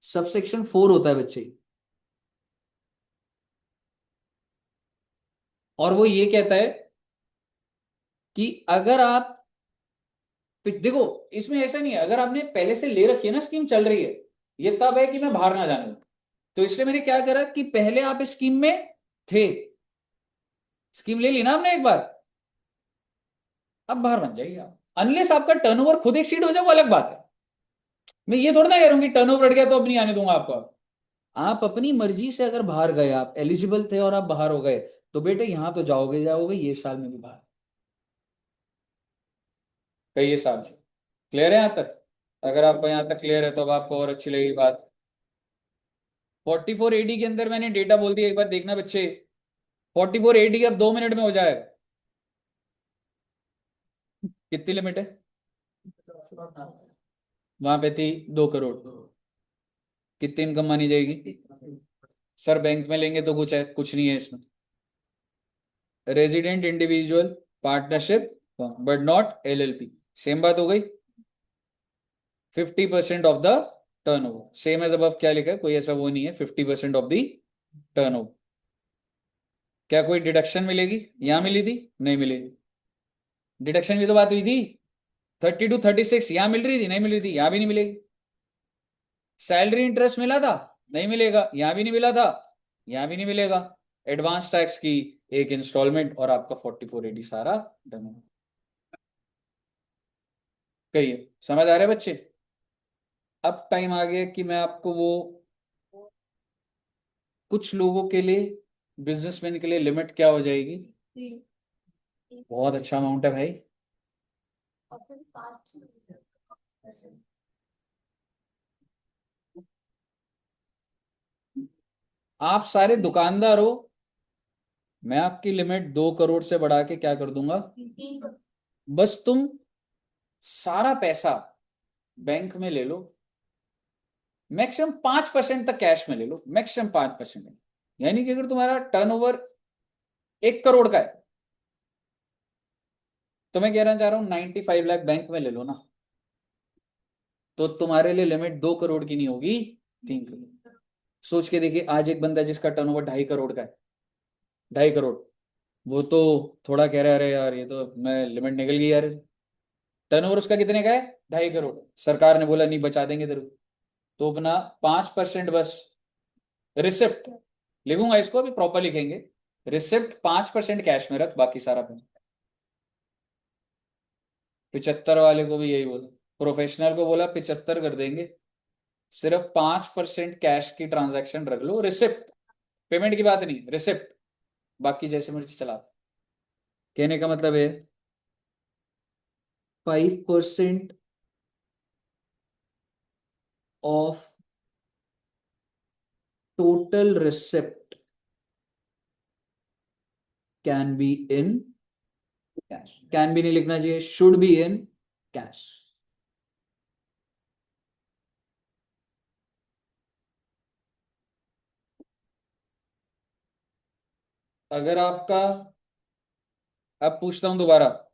सबसेक्शन 4 होता है बच्चे, और वो ये कहता है कि अगर आप देखो, इसमें ऐसा नहीं है, अगर आपने पहले से ले रखी है ना, स्कीम चल रही है, ये तब है कि मैं बाहर ना जाने दूं। तो इसलिए मैंने क्या करा कि पहले आप इस स्कीम में थे, स्कीम ले ली ना आपने एक बार, अब बाहर बन जाइए आप, अनलेस आपका टर्नओवर खुद एक्सीड हो जाए, वो अलग बात है। मैं ये थोड़ा ना कह रहा हूं कि टर्नओवर बढ़ गया तो अब नहीं आने दूंगा आपको। आप अपनी मर्जी से अगर बाहर गए, आप एलिजिबल थे और आप बाहर हो गए, तो बेटे यहां तो जाओगे जाओगे, ये साल में भी बाहर। कई साल क्लियर है यहां तक? अगर आपको यहां तक क्लियर है तो अब आपको और अच्छी लगेगी बात। 44 AD के अंदर मैंने डेटा बोल दिया, एक बार देखना बच्चे। 44 AD अब 2 मिनट में हो जाएगा। कितनी लिमिट है? वहां पे थी 2 करोड़। कितनी इनकम मानी जाएगी? सर बैंक में लेंगे तो कुछ है, कुछ नहीं है इसमें। Resident individual partnership but not LLP, same बात हो गई। 50% of the turnover, same as above. क्या लिखा है? कोई ऐसा वो नहीं है, 50% ऑफ द टर्नओवर। क्या कोई डिडक्शन मिलेगी? यहां मिली थी? नहीं मिलेगी। डिडक्शन की तो बात हुई थी। 30 to 36 यहां मिल रही थी? नहीं मिल रही थी, यहां भी नहीं मिलेगी। सैलरी इंटरेस्ट मिला था? नहीं मिलेगा, यहां भी नहीं मिला था, यहां भी नहीं मिलेगा। एडवांस टैक्स की एक इंस्टॉलमेंट और आपका 44 AD सारा डन हो। कहिए, समझ आ रहा है बच्चे? अब टाइम आ गया कि मैं आपको वो कुछ लोगों के लिए, बिजनेसमैन के लिए लिमिट क्या हो जाएगी। बहुत अच्छा अमाउंट है भाई। आप सारे दुकानदार हो, मैं आपकी लिमिट 2 करोड़ से बढ़ा के क्या कर दूंगा, बस तुम सारा पैसा बैंक में ले लो, मैक्सिमम 5% तक कैश में ले लो, मैक्सिमम 5%। यानी कि अगर तुम्हारा टर्नओवर 1 करोड़ का है, तो मैं कहना चाह रहा हूं 95 लाख बैंक में ले लो ना, तो तुम्हारे लिए लिमिट 2 करोड़ की नहीं होगी, 3 करोड़। सोच के देखिए, आज एक बंदा जिसका टर्नओवर 2.5 करोड़ का है, 2.5 करोड़, वो तो थोड़ा कह रहा है अरे यार ये तो मैं लिमिट निकल गई यार। टर्नओवर उसका कितने का है? 2.5 करोड़। सरकार ने बोला नहीं बचा देंगे तेरे को, तो अपना 5% बस रिसिप्ट लिखूंगा, इसको अभी प्रॉपर लिखेंगे। रिसिप्ट 5% कैश में रख, बाकी सारा पेमेंट। 75 वाले को भी यही बोला, प्रोफेशनल को बोला 75 कर देंगे, सिर्फ 5% कैश की ट्रांजैक्शन रख लो, रिसिप्ट, पेमेंट की बात नहीं, रिसिप्ट, बाकी जैसे मर्जी चला। कहने का मतलब है 5% of total receipt can be in cash. Can भी नहीं लिखना चाहिए, शुड बी इन कैश। अगर आपका, अब पूछता हूं दोबारा,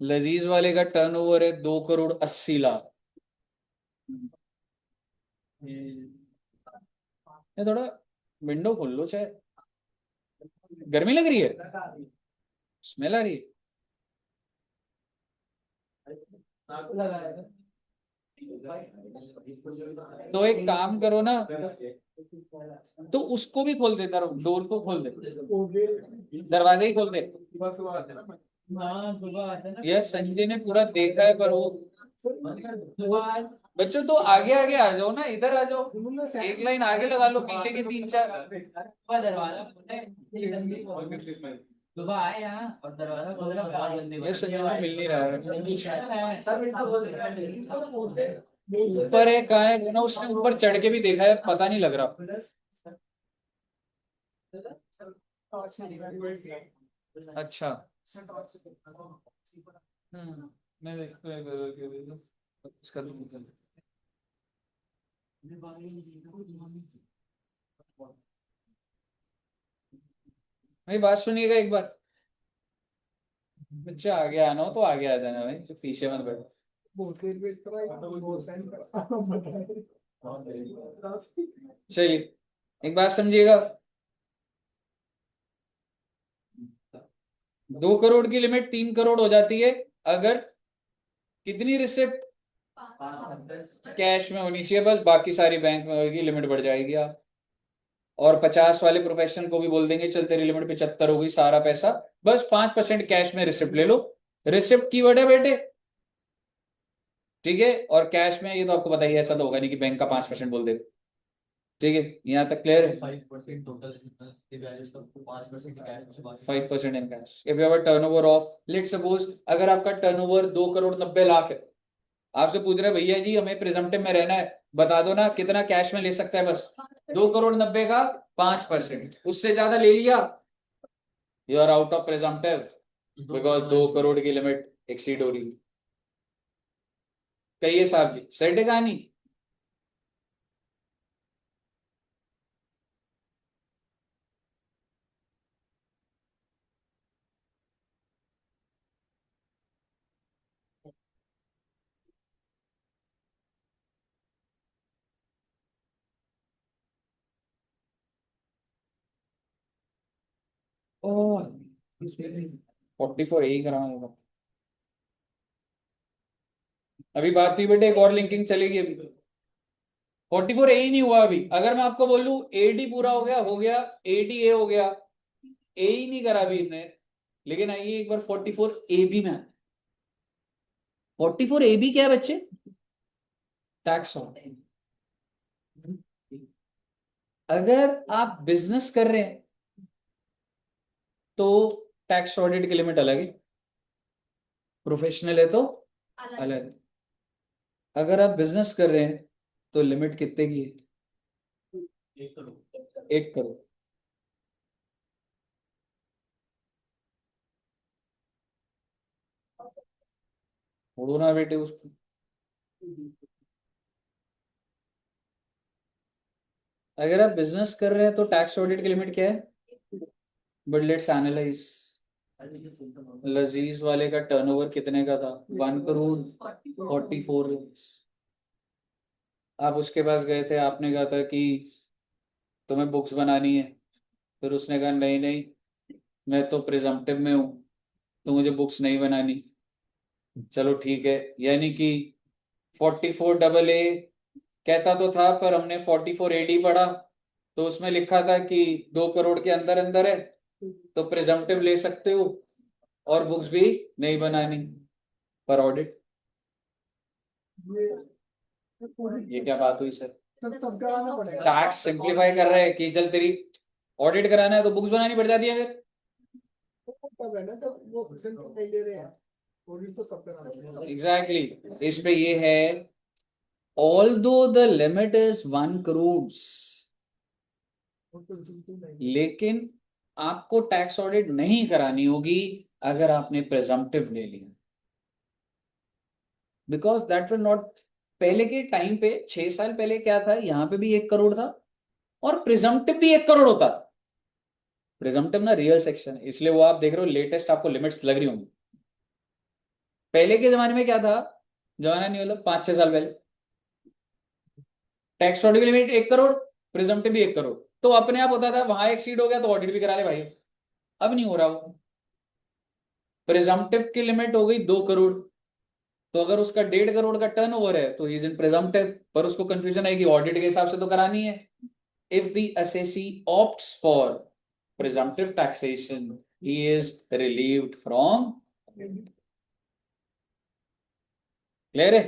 लजीज वाले का टर्नओवर है 2 करोड़ 80 लाख। ये थोड़ा विंडो खोल लो, चाहे गर्मी लग रही है, स्मेल आ रही है। तो एक काम करो ना, तो उसको भी खोल दे, डोर को खोल दे, दरवाजे ही खोल दे। हाँ सुबह आता है ना। यार संजय ने पूरा देखा है, पर वो बच्चों तो आगे आगे आ जाओ ना, इधर आ जाओ, एक लाइन आगे लगा लो, पीछे के 3 4। दरवाजा सुबह आए यहाँ और दरवाजा खोलना बहुत जल्दी ये संजय को मिल नहीं रहा है। है। ऊपर है, कहाँ है वो ना, उसने ऊपर चढ़ के भी देखा है, पता नहीं लग रहा। अच्छा, मैं इसका भाई बात सुनिएगा एक बार, बच्चा आगे आना हो तो आगे आ जाना भाई, तो पीछे मत बैठो। चलिए एक बात समझिएगा, 2 करोड़ की लिमिट 3 करोड़ हो जाती है अगर कितनी रिसिप्ट कैश में होनी चाहिए, बस बाकी सारी बैंक में होगी, लिमिट बढ़ जाएगी। आप और 50 वाले प्रोफेशनल को भी बोल देंगे चल तेरी लिमिट 75 हो गई, सारा पैसा, बस 5% कैश में रिसिप्ट ले लो। रिसिप्ट कीवर्ड है बेटे, ठीक है। और कैश में ये तो आपको बताइए, ऐसा तो होगा नहीं कि बैंक का 5% बोल देगा, ठीक है। यहाँ तक क्लियर है। 5% total 5% cash 5% in cash if you have a turnover of, let suppose अगर आपका टर्नओवर 2 करोड़ 90 लाख है, आपसे पूछ रहे भैया जी हमें प्रिजम्पटिव में रहना है, बता दो ना कितना कैश में ले सकता है, बस 2 करोड़ 90 का 5%, उससे ज्यादा ले लिया you are out of presumptive, because 2 crore की लिमिट एक्सीड हो रही है। कहिए साहब जी, सेट है कहानी। ओह 44 यही कराना होगा। अभी बात हुई बेटे, एक और लिंकिंग चलेगी अभी। 44 ए ही नहीं हुआ अभी, अगर मैं आपको बोलूं एडी पूरा हो गया, एडी ए हो गया, ए ही नहीं करा अभी हमने। लेकिन आइए एक बार 44 ए बी में, 44 ए बी क्या है बच्चे, टैक्स ऑडिट। अगर आप बिजनेस कर रहे हैं तो टैक्स ऑडिट की लिमिट अलग है, प्रोफेशनल है तो अलग। अगर आप बिजनेस कर रहे हैं तो लिमिट कितने की है, 1 करोड़। छोड़ो ना बेटे उसको। अगर आप बिजनेस कर रहे हैं तो टैक्स ऑडिट की लिमिट क्या है, बट लेट्स एनालाइज। लजीज वाले का टर्नओवर कितने का था, 1 करोड़ 44 lakhs। आप उसके पास गए थे, आपने कहा था कि तुम्हें बुक्स बनानी है, फिर उसने कहा नहीं नहीं मैं तो प्रिजम्पटिव में हूँ, तो मुझे बुक्स नहीं बनानी। चलो ठीक है, यानी कि 44 AA कहता तो था, पर हमने 44 AD पढ़ा, तो उसमें लिखा था कि 2 करोड़ के अंदर अंदर है तो प्रिजम्पटिव ले सकते हो और बुक्स भी नहीं बनानी। पर ऑडिट, ये क्या बात हुई सर, तब कराना पड़ेगा। टैक्स सिंप्लीफाई कर रहे हैं कि चल तेरी ऑडिट कराना है तो बुक्स बनानी पड़ जाती है फिर। तब है ना, जब वो परसेंट नहीं ले रहे हैं, ऑडिट तो तब कराना पड़ेगा। एग्जैक्टली इस पे ये है, although the limit is 1 crore, लेकिन आपको टैक्स ऑडिट नहीं करानी होगी अगर आपने प्रिजम्पटिव ले लिया, बिकॉज दैट विल नॉट। पहले के टाइम पे 6 साल पहले क्या था, यहाँ पे भी 1 करोड़ था और प्रिजम्पटिव भी 1 करोड़ होता था। प्रिजम्पटिव ना रियल सेक्शन है, इसलिए वो आप देख रहे हो लेटेस्ट आपको लिमिट्स लग रही होंगी। पहले के जमाने में क्या था, जमाना नहीं मतलब 5-6 साल पहले, टैक्स ऑडिट की लिमिट 1 करोड़, प्रिजम्पटिव भी 1 करोड़, तो अपने आप होता था वहां एक्सीड हो गया तो ऑडिट भी करा ले भाई। अब नहीं हो रहा वो, प्रिजम्पटिव की लिमिट हो गई 2 करोड़, तो अगर उसका 1.5 करोड़ का टर्नओवर है तो ही इज इन प्रिजम्पटिव, पर उसको कंफ्यूजन है कि ऑडिट के हिसाब से तो करानी है। If the assessee opts for presumptive taxation he is relieved from, clear है?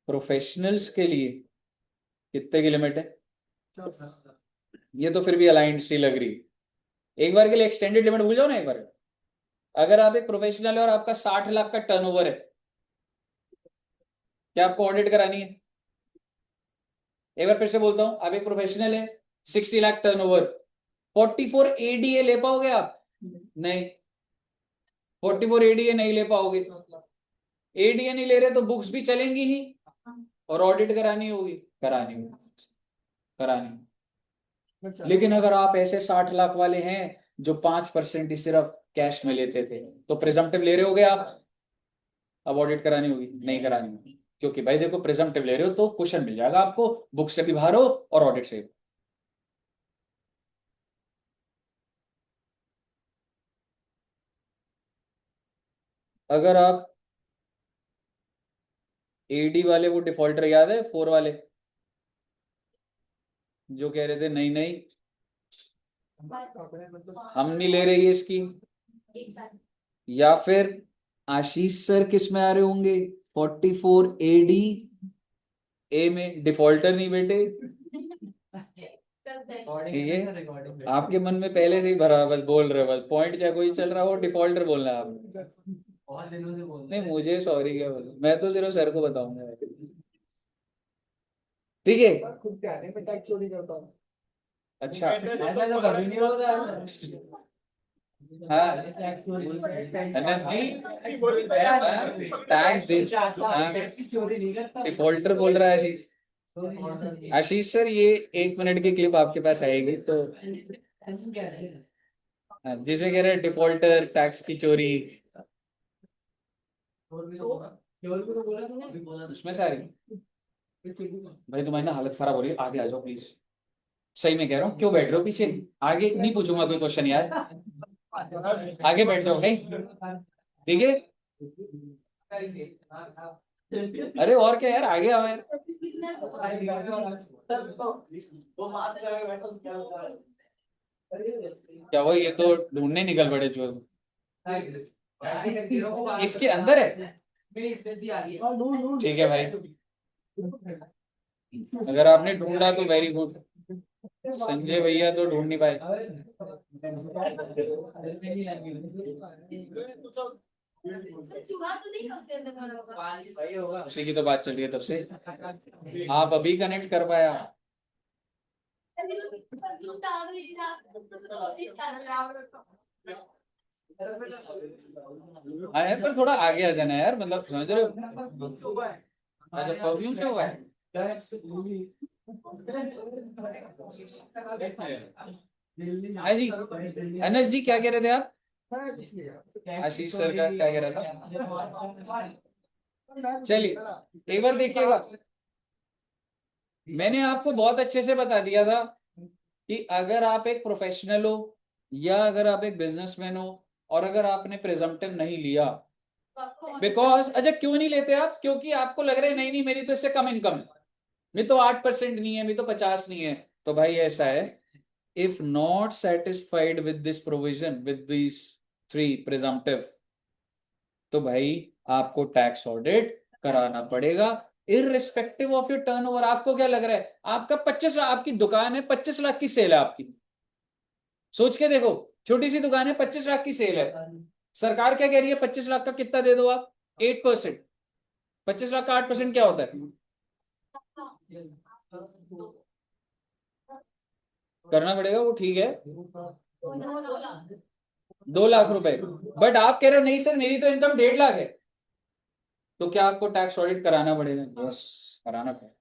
प्रोफेशनल्स के लिए कितने की लिमिट है? ये तो फिर भी अलाइंड सी लग रही। एक बार के लिए एक्सटेंडेड लिमिट भूल जाओ ना एक बार। अगर आप एक प्रोफेशनल है और आपका 60 लाख का टर्नओवर है, क्या आपको ऑडिट करानी है? एक बार फिर से बोलता हूं, आप एक प्रोफेशनल है, 60 लाख टर्नओवर, 44 एडीए ले पाओगे आप? नहीं, 44 एडीए नहीं ले पाओगे। एडीए नहीं ले रहे तो बुक्स भी चलेंगी ही और ऑडिट करानी होगी, करानी होगी, करानी होगी। लेकिन अगर आप ऐसे 60 लाख वाले हैं जो 5% ही सिर्फ कैश में लेते थे, तो प्रिजम्पटिव ले रहे होगे आप, अब ऑडिट करानी होगी? नहीं करानी होगी, क्योंकि भाई देखो प्रिजम्पटिव ले रहे हो तो क्वेश्चन मिल जाएगा आपको, बुक से भी बाहर हो और ऑडिट से भी। अगर आप एडी वाले, वो डिफॉल्टर याद है 4 वाले जो कह रहे थे नहीं नहीं हम नहीं ले रहे ये स्कीम, या फिर आशीष सर किस में आ रहे होंगे, 44 एडी ए में, डिफॉल्टर नहीं बेटे, ये आपके मन में पहले से ही भरा, बस बोल रहे हो, बस पॉइंट चाहे कोई चल रहा हो, डिफॉल्टर बोलना है आपने। बहुत दिनों से बोल नहीं मुझे सॉरी क्या बोल, मैं तो सिर्फ सर को बताऊंगा, ठीक है? खुद कहने में टैक्स चोरी करता हूँ। अच्छा ऐसा तो कभी नहीं होता हाँ, टैक्स दे, चोरी नहीं करता डिफॉल्टर बोल रहा है आशीष। आशीष सर ये 1 मिनट की क्लिप आपके पास आएगी, तो हाँ, जिसमें कह रहे हैं डिफॉल्टर टैक्स की चोरी, उसमें से आ रही। भाई तुम्हारी ना हालत खराब हो रही है, आगे आ जाओ प्लीज, सही में कह रहा हूँ, क्यों बैठ रहे हो पीछे? आगे नहीं पूछूंगा कोई क्वेश्चन यार, आगे बैठ जाओ भाई, ठीक है? अरे और क्या यार, आगे आओ यार। क्या वो ये तो ढूंढने निकल पड़े जो इसके अंदर है, ठीक है भाई, अगर आपने ढूंढा तो वेरी गुड, संजय भैया तो ढूंढ नहीं पाए। चूहा तो नहीं उसके अंदर भरा होगा। उसी की तो बात चल रही है तब से, आप अभी कनेक्ट कर पाया। परफ्यूम डाल लेना हाँ यार, पर थोड़ा आगे आ जाना यार, मतलब समझ रहे हो? अच्छा परफ्यूम से हुआ है। हाँ जी, अनस जी क्या कह रहे थे आप? आशीष सर का क्या कह रहा था? चलिए एक बार देखिएगा, मैंने आपको बहुत अच्छे से बता दिया था कि अगर आप एक प्रोफेशनल हो या अगर आप एक बिजनेसमैन हो और अगर आपने प्रिजम्पटिव नहीं लिया, बिकॉज अच्छा क्यों नहीं लेते आप? क्योंकि आपको लग रहा है नहीं नहीं मेरी तो इससे कम इनकम है, मेरी तो 8% नहीं है, मेरी तो 50 नहीं है। तो भाई ऐसा है, if not satisfied with this provision with this 3 presumptive, तो भाई आपको टैक्स ऑडिट कराना पड़ेगा इररिस्पेक्टिव ऑफ योर टर्नओवर। आपको क्या लग रहा है, आपका 25 लाख, आपकी दुकान है 25 लाख की सेल है आपकी, सोच के देखो, छोटी सी दुकान है 25 लाख की सेल है, सरकार क्या कह रही है 25 लाख का कितना दे दो आप? 8%। 25 लाख का 8% क्या होता है? करना पड़ेगा वो, ठीक है 2 लाख रुपए, बट आप कह रहे हो नहीं सर मेरी तो इनकम 1.5 लाख है, तो क्या आपको टैक्स ऑडिट कराना पड़ेगा? यस कराना पड़ेगा।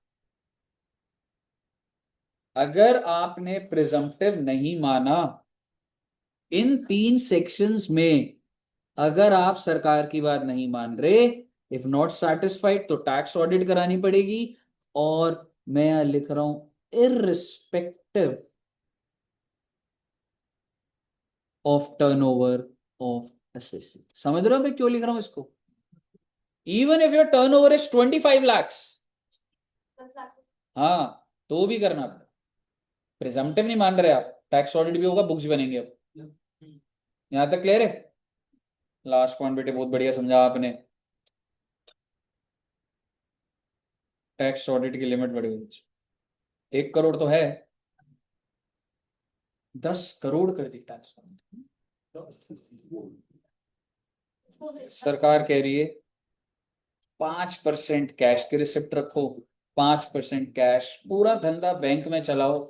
अगर आपने प्रिजम्पटिव नहीं माना इन 3 सेक्शंस में, अगर आप सरकार की बात नहीं मान रहे, इफ नॉट सेटिस्फाइड तो टैक्स ऑडिट करानी पड़ेगी। और मैं यहां लिख रहा हूं irrespective of turnover of SSC. समझ रहे हो मैं क्यों लिख रहा हूं इसको? Even if your turnover is 25 lakhs, 10 lakh. हाँ, तो भी करना। प्रिजम्पटिव नहीं मान रहे आप, टैक्स ऑडिट भी होगा, बुक्स बनेंगे। अब यहां तक क्लियर है? लास्ट पॉइंट बेटे बहुत बढ़िया समझा आपने। टैक्स ऑडिट की लिमिट बढ़ी हुई 1 करोड़ तो है, 10 करोड़ कर दी टैक्स ऑडिट। सरकार कह रही है 5% कैश की रिसिप्ट रखो, 5% कैश, पूरा धंधा बैंक में चलाओ,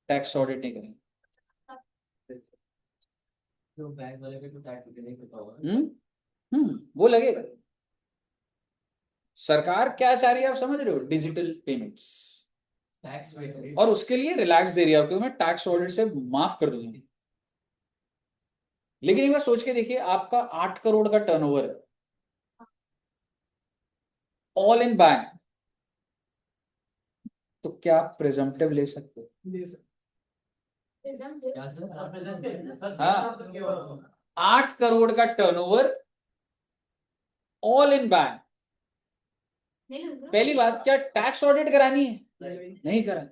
टैक्स ऑडिट नहीं करेंगे। तो बैंक वाले पे तो टैक्स नहीं कटा होगा। वो लगेगा। सरकार क्या चाह रही है आप समझ रहे हो? डिजिटल पेमेंट्स, टैक्स पे और उसके लिए रिलैक्स दे रही है आपको, मैं टैक्स ऑडिट से माफ कर दूंगी। लेकिन एक बार सोच के देखिए, आपका 8 करोड़ का टर्नओवर है, ऑल इन बैंक, तो क्या आप प्रिजम्पटिव ले सकते हो? ले सकते Presumptive। क्या सर? हाँ। 8 करोड़ का टर्नओवर, ऑल इन बैंक। नहीं लग रहा। पहली बात, क्या टैक्स ऑडिट करानी है? नहीं करानी,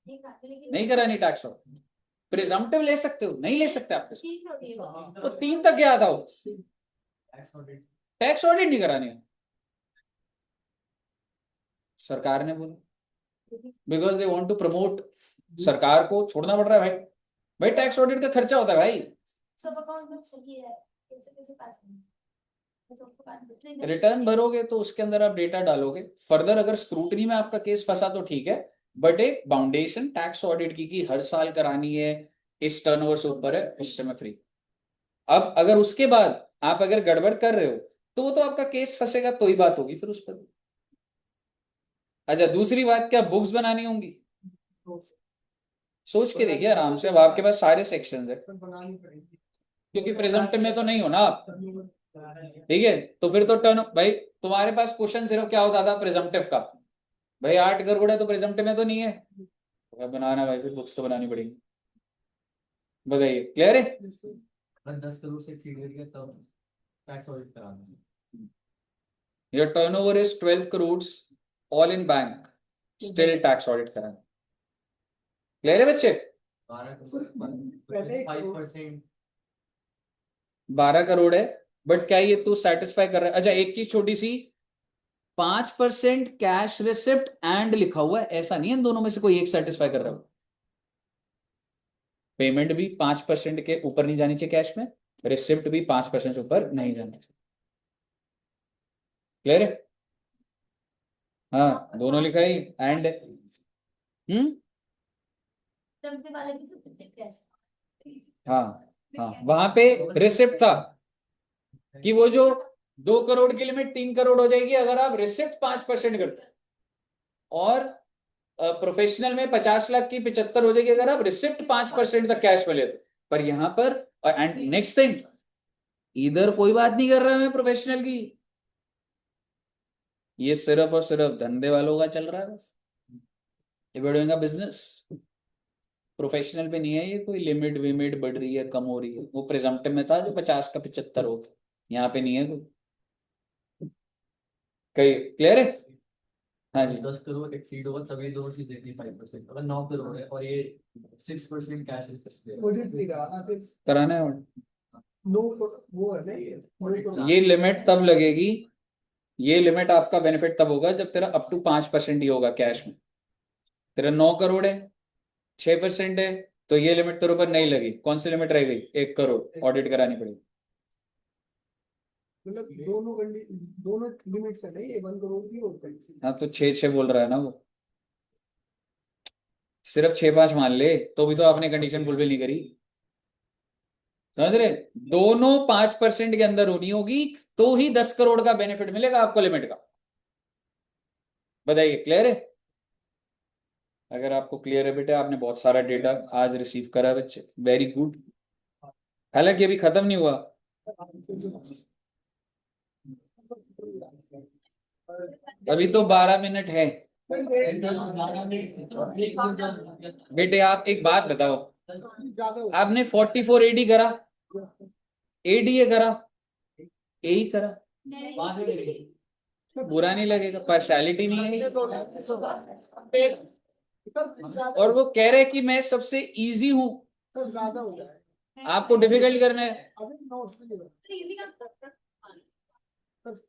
लेकिन- नहीं करानी टैक्स ऑडिट। प्रिजम्पटिव ले सकते हो? नहीं ले सकते आप। चीज होती है। तो 3 तक गया था वो। टैक्स ऑडिट टैक्स ऑडिट नहीं करानी है, सरकार ने बोला, because they want to promote. सरकार को छोड़ना पड़ रहा है भाई, भाई टैक्स ऑडिट का खर्चा होता है भाई। सब अकाउंट में सही है, कैसे कैसे पास करना है, सबको पास करना है। रिटर्न भरोगे तो उसके अंदर आप डेटा डालोगे, फर्दर अगर स्क्रूटनी में आपका केस फंसा तो ठीक है, बट एक बाउंडेशन टैक्स ऑडिट की हर साल करानी है, इस टर्नओवर से ऊपर है, उससे मैं फ्री। अब अगर उसके बाद आप अगर गड़बड़ कर रहे हो तो वो तो आपका केस फंसेगा, तो ही बात होगी फिर उस पर। अच्छा, दूसरी बात, क्या बुक्स बनानी होंगी? सोच के देखिए आराम से, अब आपके पास सारे सेक्शंस है, बनानी पड़ेगी। क्योंकि प्रिजम्पटिव में तो नहीं हो ना आप, ठीक है? तो फिर तो टर्न भाई, तुम्हारे पास क्वेश्चन सिर्फ क्या होता था प्रिजम्पटिव का, भाई 8 करोड़ है तो प्रिजम्पटिव में तो नहीं है, तो बनाना भाई, फिर बुक्स तो बनानी पड़ेगी। बताइए, क्लियर है? अगर 10 करोड़ से एक्सीड कर गया तब टैक्स ऑडिट कराना है। Your turnover is 12 crore, all in bank, still tax audit कराना। क्लियर है बच्चे? 12 पहले करोड़ 5%। 12 करोड़ है, बट क्या ये तू सेटिस्फाई कर रहा है? अच्छा, एक चीज छोटी सी, 5% कैश रिसिप्ट एंड लिखा हुआ है, ऐसा नहीं है इन दोनों में से कोई एक सेटिस्फाई कर रहा हो। पेमेंट भी 5% के ऊपर नहीं जानी चाहिए कैश में, रिसिप्ट भी 5% से ऊपर नहीं जाना चाहिए। क्लियर है? हाँ, दोनों लिखा ही एंड। सबसे वाले भी सब कुछ कैश। हाँ हाँ, वहां पे रिसिप्ट था कि वो जो 2 करोड़ की लिमिट 3 करोड़ हो जाएगी अगर आप रिसिप्ट 5% करते हैं, और प्रोफेशनल में 50 लाख की 75 हो जाएगी अगर आप रिसिप्ट 5% तक कैश में लेते। पर यहां पर, एंड नेक्स्ट थिंग, इधर कोई बात नहीं कर रहा मैं प्रोफेशनल की, ये सिर्फ और सिर्फ धंधे वालों का चल रहा है बस, डूइंग अ बिजनेस। प्रोफेशनल पे नहीं है ये कोई लिमिट विमिट बढ़ रही है कम हो रही है, वो प्रिजम्पटिव में था जो 50 का 75 हो गया, यहाँ पे नहीं है कोई। कहीं क्लियर है? हाँ जी। 10 करोड़ एक्सीड होगा तभी दोनों चीज देखनी 5%। अगर 9 करोड़ है और ये 6% कैश ऑडिट नहीं कराना फिर। कराना है और नो, वो है ना ये ये लिमिट तब लगेगी, ये लिमिट आपका बेनिफिट तब होगा जब तेरा अप टू 5% ही होगा कैश में। तेरा 9 करोड़ है, 6% है, तो ये लिमिट तेरे ऊपर नहीं लगी। कौन सी लिमिट रह गई? 1 करोड़ ऑडिट करानी पड़ेगी। मतलब दोनों लिमिट्स है ना, ये 1 करोड़ की और पैसे। हाँ, तो 6-6 बोल रहा है ना वो, सिर्फ 6-5 मान ले तो भी तो आपने कंडीशन फुलफिल नहीं करी। समझ रहे? दोनों 5% के अंदर होनी होगी तो ही 10 करोड़ का बेनिफिट मिलेगा आपको लिमिट का। बताइए, क्लियर है? अगर आपको क्लियर है बेटे, आपने बहुत सारा डेटा आज रिसीव करा बच्चे, वेरी गुड। हालांकि अभी खत्म नहीं हुआ, अभी तो 12 मिनट है। बेटे आप एक बात बताओ, ज्यादा हो आपने 44 एडी करा, एडीए करा, ए ही करा, बुरा नहीं लगेगा, पार्शलिटी नहीं है। सर और वो कह रहे कि मैं सबसे इजी हूं, सर ज्यादा हो जाए आपको डिफिकल्ट करना है। अभी नोट्स नहीं है।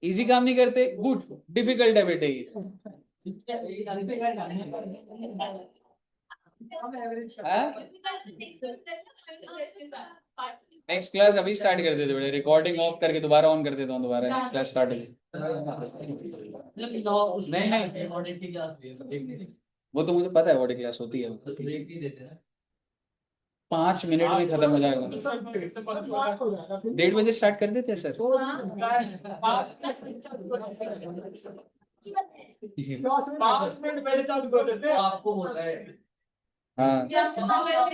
इजी काम नहीं करते, गुड, डिफिकल्ट है बेटे ये। नेक्स्ट क्लास अभी स्टार्ट कर देते बेटे, रिकॉर्डिंग ऑफ करके दोबारा ऑन कर देता हूँ, दोबारा नेक्स्ट क्लास स्टार्ट होगी। नहीं नहीं, वो तो मुझे पता है बॉडी क्लास होती है, ब्रेक नहीं देते ना। 5 मिनट में खत्म हो जाएगा। हो जाएगा फिर 1:30 बजे स्टार्ट कर देते हैं सर। पाँच मिनट पहले चालू कर देते हैं। आपको होता है हाँ,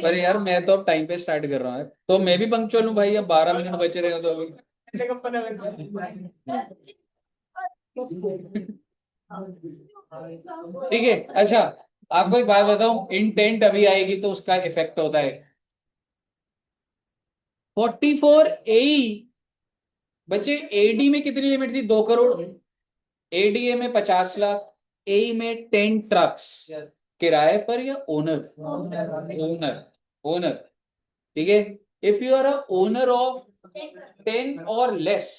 पर यार मैं तो अब टाइम पे स्टार्ट कर रहा हूँ, तो मैं भी पंक्चुअल हूँ भाई, अब 12 मिनट बचे रहे हो तो अभी। ठीक है, अच्छा आपको एक बात बताऊं, इंटेंट अभी आएगी तो उसका इफेक्ट होता है। 44 ए बच्चे, एडी में कितनी लिमिट थी, 2 करोड़, एडीए में 50 लाख, ए में 10 ट्रक्स, किराए पर या ओनर, ओनर, ओनर, ठीक है। If you are a owner of 10 और लेस,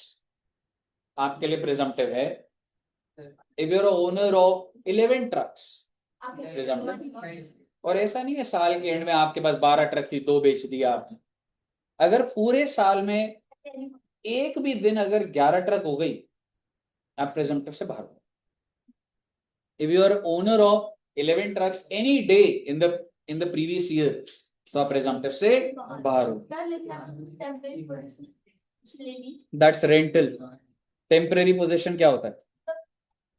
आपके लिए प्रिजम्पटिव है। If you are a owner of 11 trucks, presumptive. और ऐसा नहीं है साल के एंड में आपके पास 12 ट्रक थी, 2 बेच दिया आपने। अगर पूरे साल में एक भी दिन अगर 11 ट्रक हो गई, आप प्रिजम्पटिव से बाहर हो। If you are owner of 11 trucks any day in the previous year, तो आप प्रिजम्पटिव से बाहर हो। That's rental. टेम्परेरी पोजीशन क्या होता है,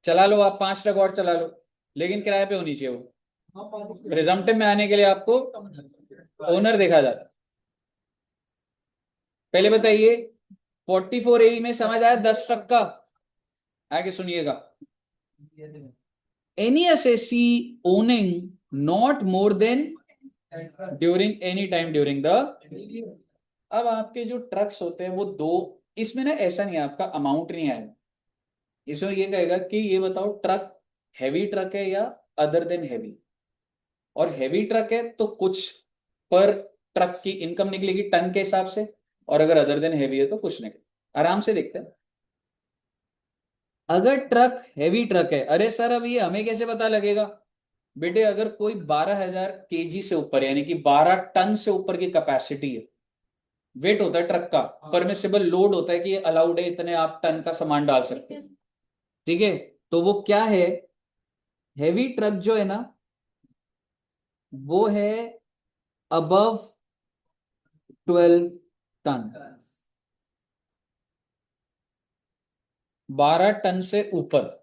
चला लो आप 5 ट्रक और चला लो, लेकिन किराए पे होनी चाहिए वो। प्रिजम्पटिव में आने के लिए आपको ओनर देखा जाता है। पहले बताइए 44 ए में समझ आया 10 ट्रक का, आगे सुनिएगा। Any SSC owning not more than during any time during the. अब आपके जो ट्रक्स होते हैं वो 2, इसमें ना ऐसा नहीं है, आपका अमाउंट नहीं आएगा, इसमें ये कहेगा कि ये बताओ ट्रक हैवी ट्रक है या अदर देन हैवी। और हैवी ट्रक है तो कुछ पर ट्रक की इनकम निकलेगी टन के हिसाब से, और अगर अदर देन हैवी है तो कुछ निकले। आराम से देखते हैं। अगर ट्रक हैवी ट्रक है, अरे सर अब ये हमें कैसे पता लगेगा बेटे, अगर कोई 12,000 केजी से ऊपर यानी कि 12 टन से ऊपर की कैपेसिटी है, वेट होता है ट्रक का, परमिसिबल लोड होता है कि ये अलाउड है, इतने आप टन का सामान डाल सकते हैं, ठीक है। तो वो क्या है, हैवी ट्रक जो है ना वो है अबव 12 टन, 12 टन से ऊपर।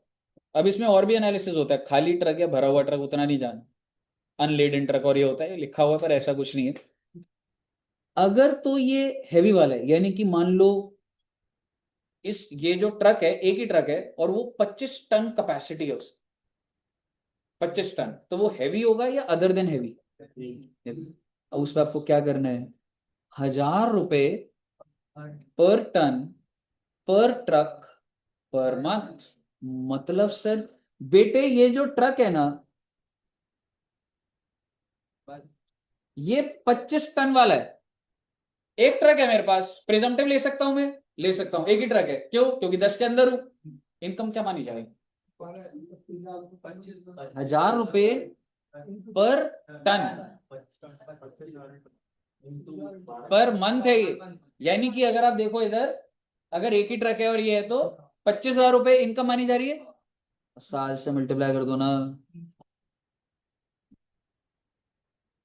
अब इसमें और भी एनालिसिस होता है, खाली ट्रक या भरा हुआ ट्रक उतना नहीं जाना, अनलेडन ट्रक और ये होता है, लिखा हुआ पर ऐसा कुछ नहीं है। अगर तो ये हैवी वाला है, यानी कि मान लो ये जो ट्रक है एक ही ट्रक है और वो 25 टन कैपेसिटी है उसकी, 25 टन, तो वो हैवी होगा या अदर देन हैवी। अब उस पर आपको क्या करना है, 1,000 रुपए पर टन पर ट्रक पर मंथ। मतलब सर बेटे ये जो ट्रक है ना ये 25 टन वाला है, एक ट्रक है मेरे पास, प्रिजम्पटिव ले सकता हूं मैं, ले सकता हूं, एक ही ट्रक है, क्यों, क्योंकि 10 के अंदर हूं। इनकम क्या मानी जाएगी, 1,000 रुपए पर टन पर मंथ है ये। यानी कि अगर आप देखो इधर, अगर एक ही ट्रक है और ये है तो 25,000 रुपए इनकम मानी जा रही है, साल से मल्टीप्लाई कर दो ना,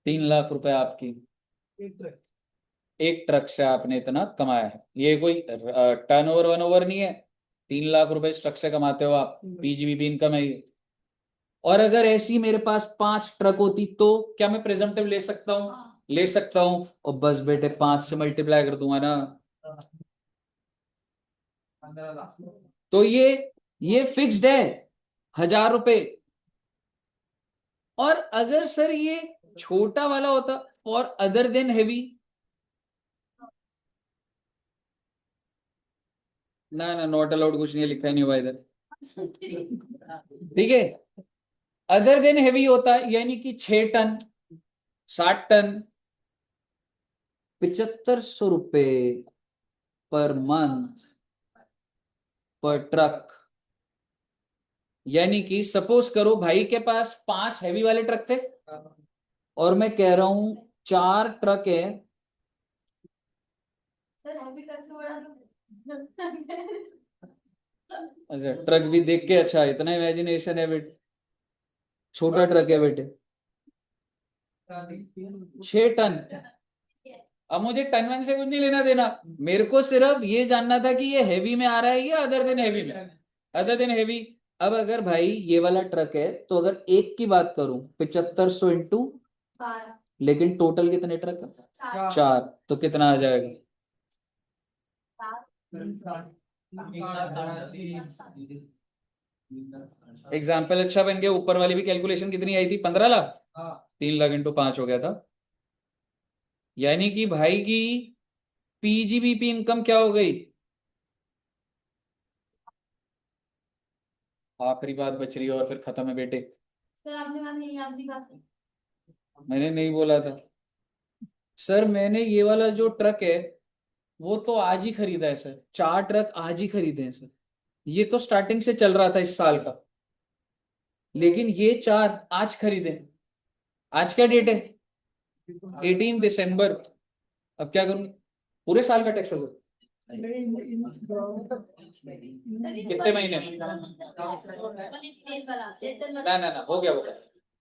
3 लाख रुपए आपकी एक ट्रक से आपने इतना कमाया है। ये कोई टर्नओवर वन ओवर नहीं है, 3 लाख रुपए इस ट्रक से कमाते हो आप, पीजीबीपी इनकम है ये। और अगर ऐसी मेरे पास 5 ट्रक होती तो क्या मैं प्रेजम्पटिव ले सकता हूँ? हाँ ले सकता हूँ, और बस बेटे 5 से मल्टीप्लाई कर दूंगा ना। 15 लाख। तो ये फिक्स्ड है, 1000 रुपए। और अगर सर ये छोटा वाला होता और अदर देन हैवी, ना ना नॉट अलाउड कुछ नहीं है, लिखा ही नहीं हुआ इधर, ठीक है। अदर देन हैवी होता यानी कि 6 टन, 60 टन, 7500 रुपए पर मंथ पर ट्रक। यानी कि सपोज करो भाई के पास 5 हैवी वाले ट्रक थे, और मैं कह रहा हूं 4 ट्रक है। सर हैवी ट्रक से बड़ा तो अच्छा ट्रक भी देख के, अच्छा इतना इमेजिनेशन है बेटे, छोटा ट्रक है बेटे 6 टन। अब मुझे टन वन से कुछ नहीं लेना देना, मेरे को सिर्फ ये जानना था कि ये हैवी में आ रहा है या अदर देन हैवी में, अदर देन हैवी। अब अगर भाई ये वाला ट्रक है तो अगर एक की बात करूं 7500 इंटू, 12 लेकिन टोटल कितने ट्रक है? 4 4, तो कितना आ जाएगा? 7 एग्जाम्पल अच्छा बन गया। ऊपर वाली भी कैलकुलेशन कितनी आई थी? 15 लाख। 3 लाख इंटू 5 हो गया था। यानी कि भाई की पीजीबीपी इनकम क्या हो गई? आखिरी बात बच रही है और फिर खत्म है बेटे। सर आपने कहा नहीं आपकी बात है। मैंने नहीं बोला था सर, मैंने ये वाला जो ट्रक है वो तो आज ही खरीदा है सर, 4 ट्रक आज ही खरीदे हैं सर। ये तो स्टार्टिंग से चल रहा था इस साल का, लेकिन ये 4 आज खरीदे। आज क्या डेट है? 18 दिसंबर। अब क्या करूं? पूरे साल का टैक्स होगा। नहीं मतलब कितने महीने? ना ना ना, हो गया वो।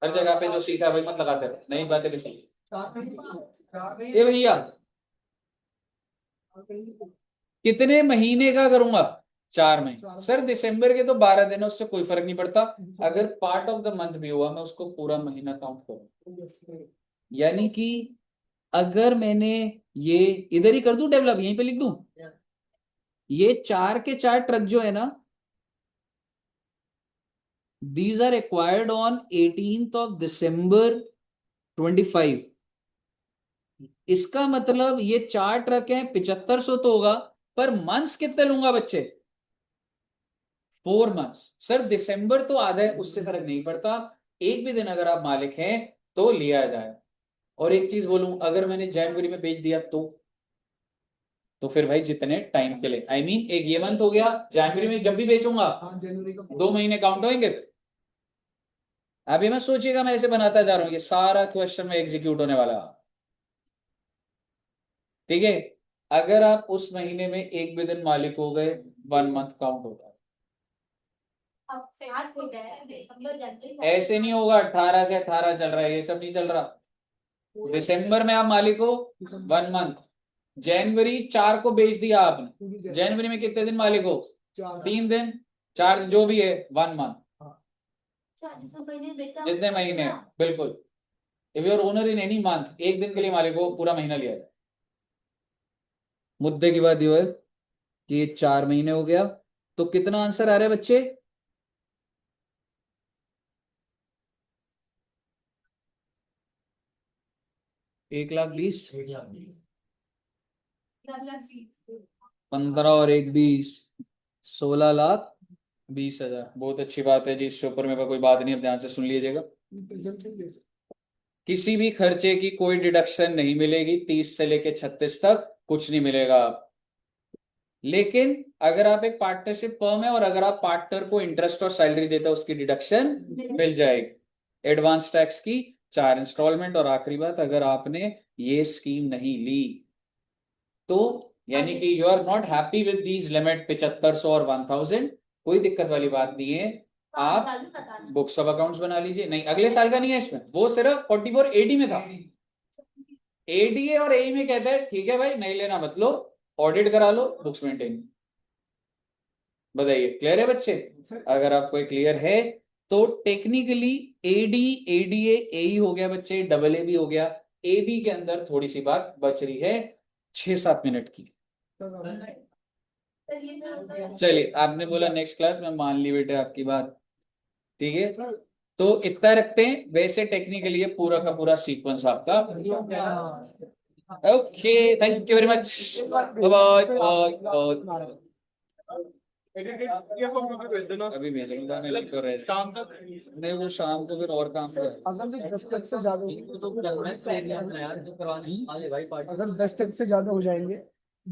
हर जगह पे जो सीखा है वही मत लगाते रहो, नई बातें भी सीख। ये भैया कितने महीने का करूंगा? 4 महीने। सर दिसंबर के तो 12 दिन है, उससे कोई फर्क नहीं पड़ता। अगर पार्ट ऑफ द मंथ भी हुआ मैं उसको पूरा महीना काउंट करूँ। यानी कि अगर मैंने ये इधर ही कर दूं, डेवलप यहीं पे लिख दूं, ये 4 के 4 ट्रक जो है ना, these are acquired on 18th of December 25। इसका मतलब ये 4 ट्रक हैं, 7500 तो होगा, पर मंथ्स कितने लूंगा बच्चे? 4 मंथ्स। सर दिसंबर तो आधा है, उससे फर्क नहीं पड़ता, एक भी दिन अगर आप मालिक हैं तो लिया जाए। और एक चीज बोलूं, अगर मैंने जनवरी में बेच दिया तो फिर भाई जितने टाइम के लिए, आई मीन एक ये मंथ हो गया, जनवरी में जब भी बेचूंगा हाँ जनवरी का 2 महीने काउंट होंगे फिर। अभी मैं सोचिएगा, मैं ऐसे बनाता जा रहा हूं, ये सारा क्वेश्चन में एग्जीक्यूट होने वाला, ठीक है। अगर आप उस महीने में एक भी दिन मालिक हो गए, 1 मंथ काउंट होगा। अब से आज कोई है दिसंबर जनवरी ऐसे नहीं होगा 18 से 18 चल रहा है, ये सब नहीं चल रहा। दिसंबर में आप मालिक हो 1 मंथ, जनवरी 4 को बेच दिया आपने, जनवरी में कितने दिन मालिक हो? 3 दिन, 4 जो भी है 1 मंथ, अच्छा जिसमें महीने बेचा जितने महीने हैं, बिल्कुल। If you're owner in any month, एक दिन के लिए मालिक हो, पूरा महीना लिया जाए। मुद्दे की बात यह है कि ये 4 महीने हो गया, तो कितना आंसर आ रहा है बच्चे? 1,20,000। 15 और 1 20, 16,20,000। बहुत अच्छी बात है जी, इससे ऊपर मेरे पास कोई बात नहीं, अब ध्यान से सुन लीजिएगा। किसी भी खर्चे की कोई डिडक्शन नहीं मिलेगी, 30 से लेके 36 तक कुछ नहीं मिलेगा। लेकिन अगर आप एक पार्टनरशिप फर्म है और अगर आप पार्टनर को इंटरेस्ट और सैलरी देते हो, उसकी डिडक्शन मिल जाएगी। एडवांस टैक्स की 4 इंस्टॉलमेंट। और आखिरी बात, अगर आपने ये स्कीम नहीं ली तो यानी कि you are not happy with these limit 7500 और 1000, कोई दिक्कत वाली बात नहीं है। आप बुक्स ऑफ अकाउंट्स बना लीजिए। नहीं, अगले साल का नहीं है इसमें, वो सिर्फ 44 एडी में था। एडीए और एई में कहता है ठीक है भाई, नहीं लेना मत लो, ऑडिट करा लो, बुक्स मेंटेन। बताइए क्लियर है बच्चे? अगर आपको क्लियर है तो टेक्निकली एडी एडीए ए हो गया बच्चे, डबल ए भी हो गया, ए बी के अंदर थोड़ी सी बात बच रही है 6-7 मिनट की। सर ये तो चलिए, आपने बोला नेक्स्ट क्लास, मैं मान ली बेटे आपकी बात, ठीक है। सर तो इतना रखते हैं, वैसे टेक्निकली ये पूरा का पूरा सीक्वेंस आपका। Okay, thank you very much, bye bye. ये को मुझे भेज देना अभी भेजूंगा मैं, लिख तो रहे शाम तक। नहीं, वो शाम को फिर और काम है। अगर भी 10 टक से ज्यादा तो यार जो करवाने आ भाई पार्टी अगर 10 टक से ज्यादा हो जाएंगे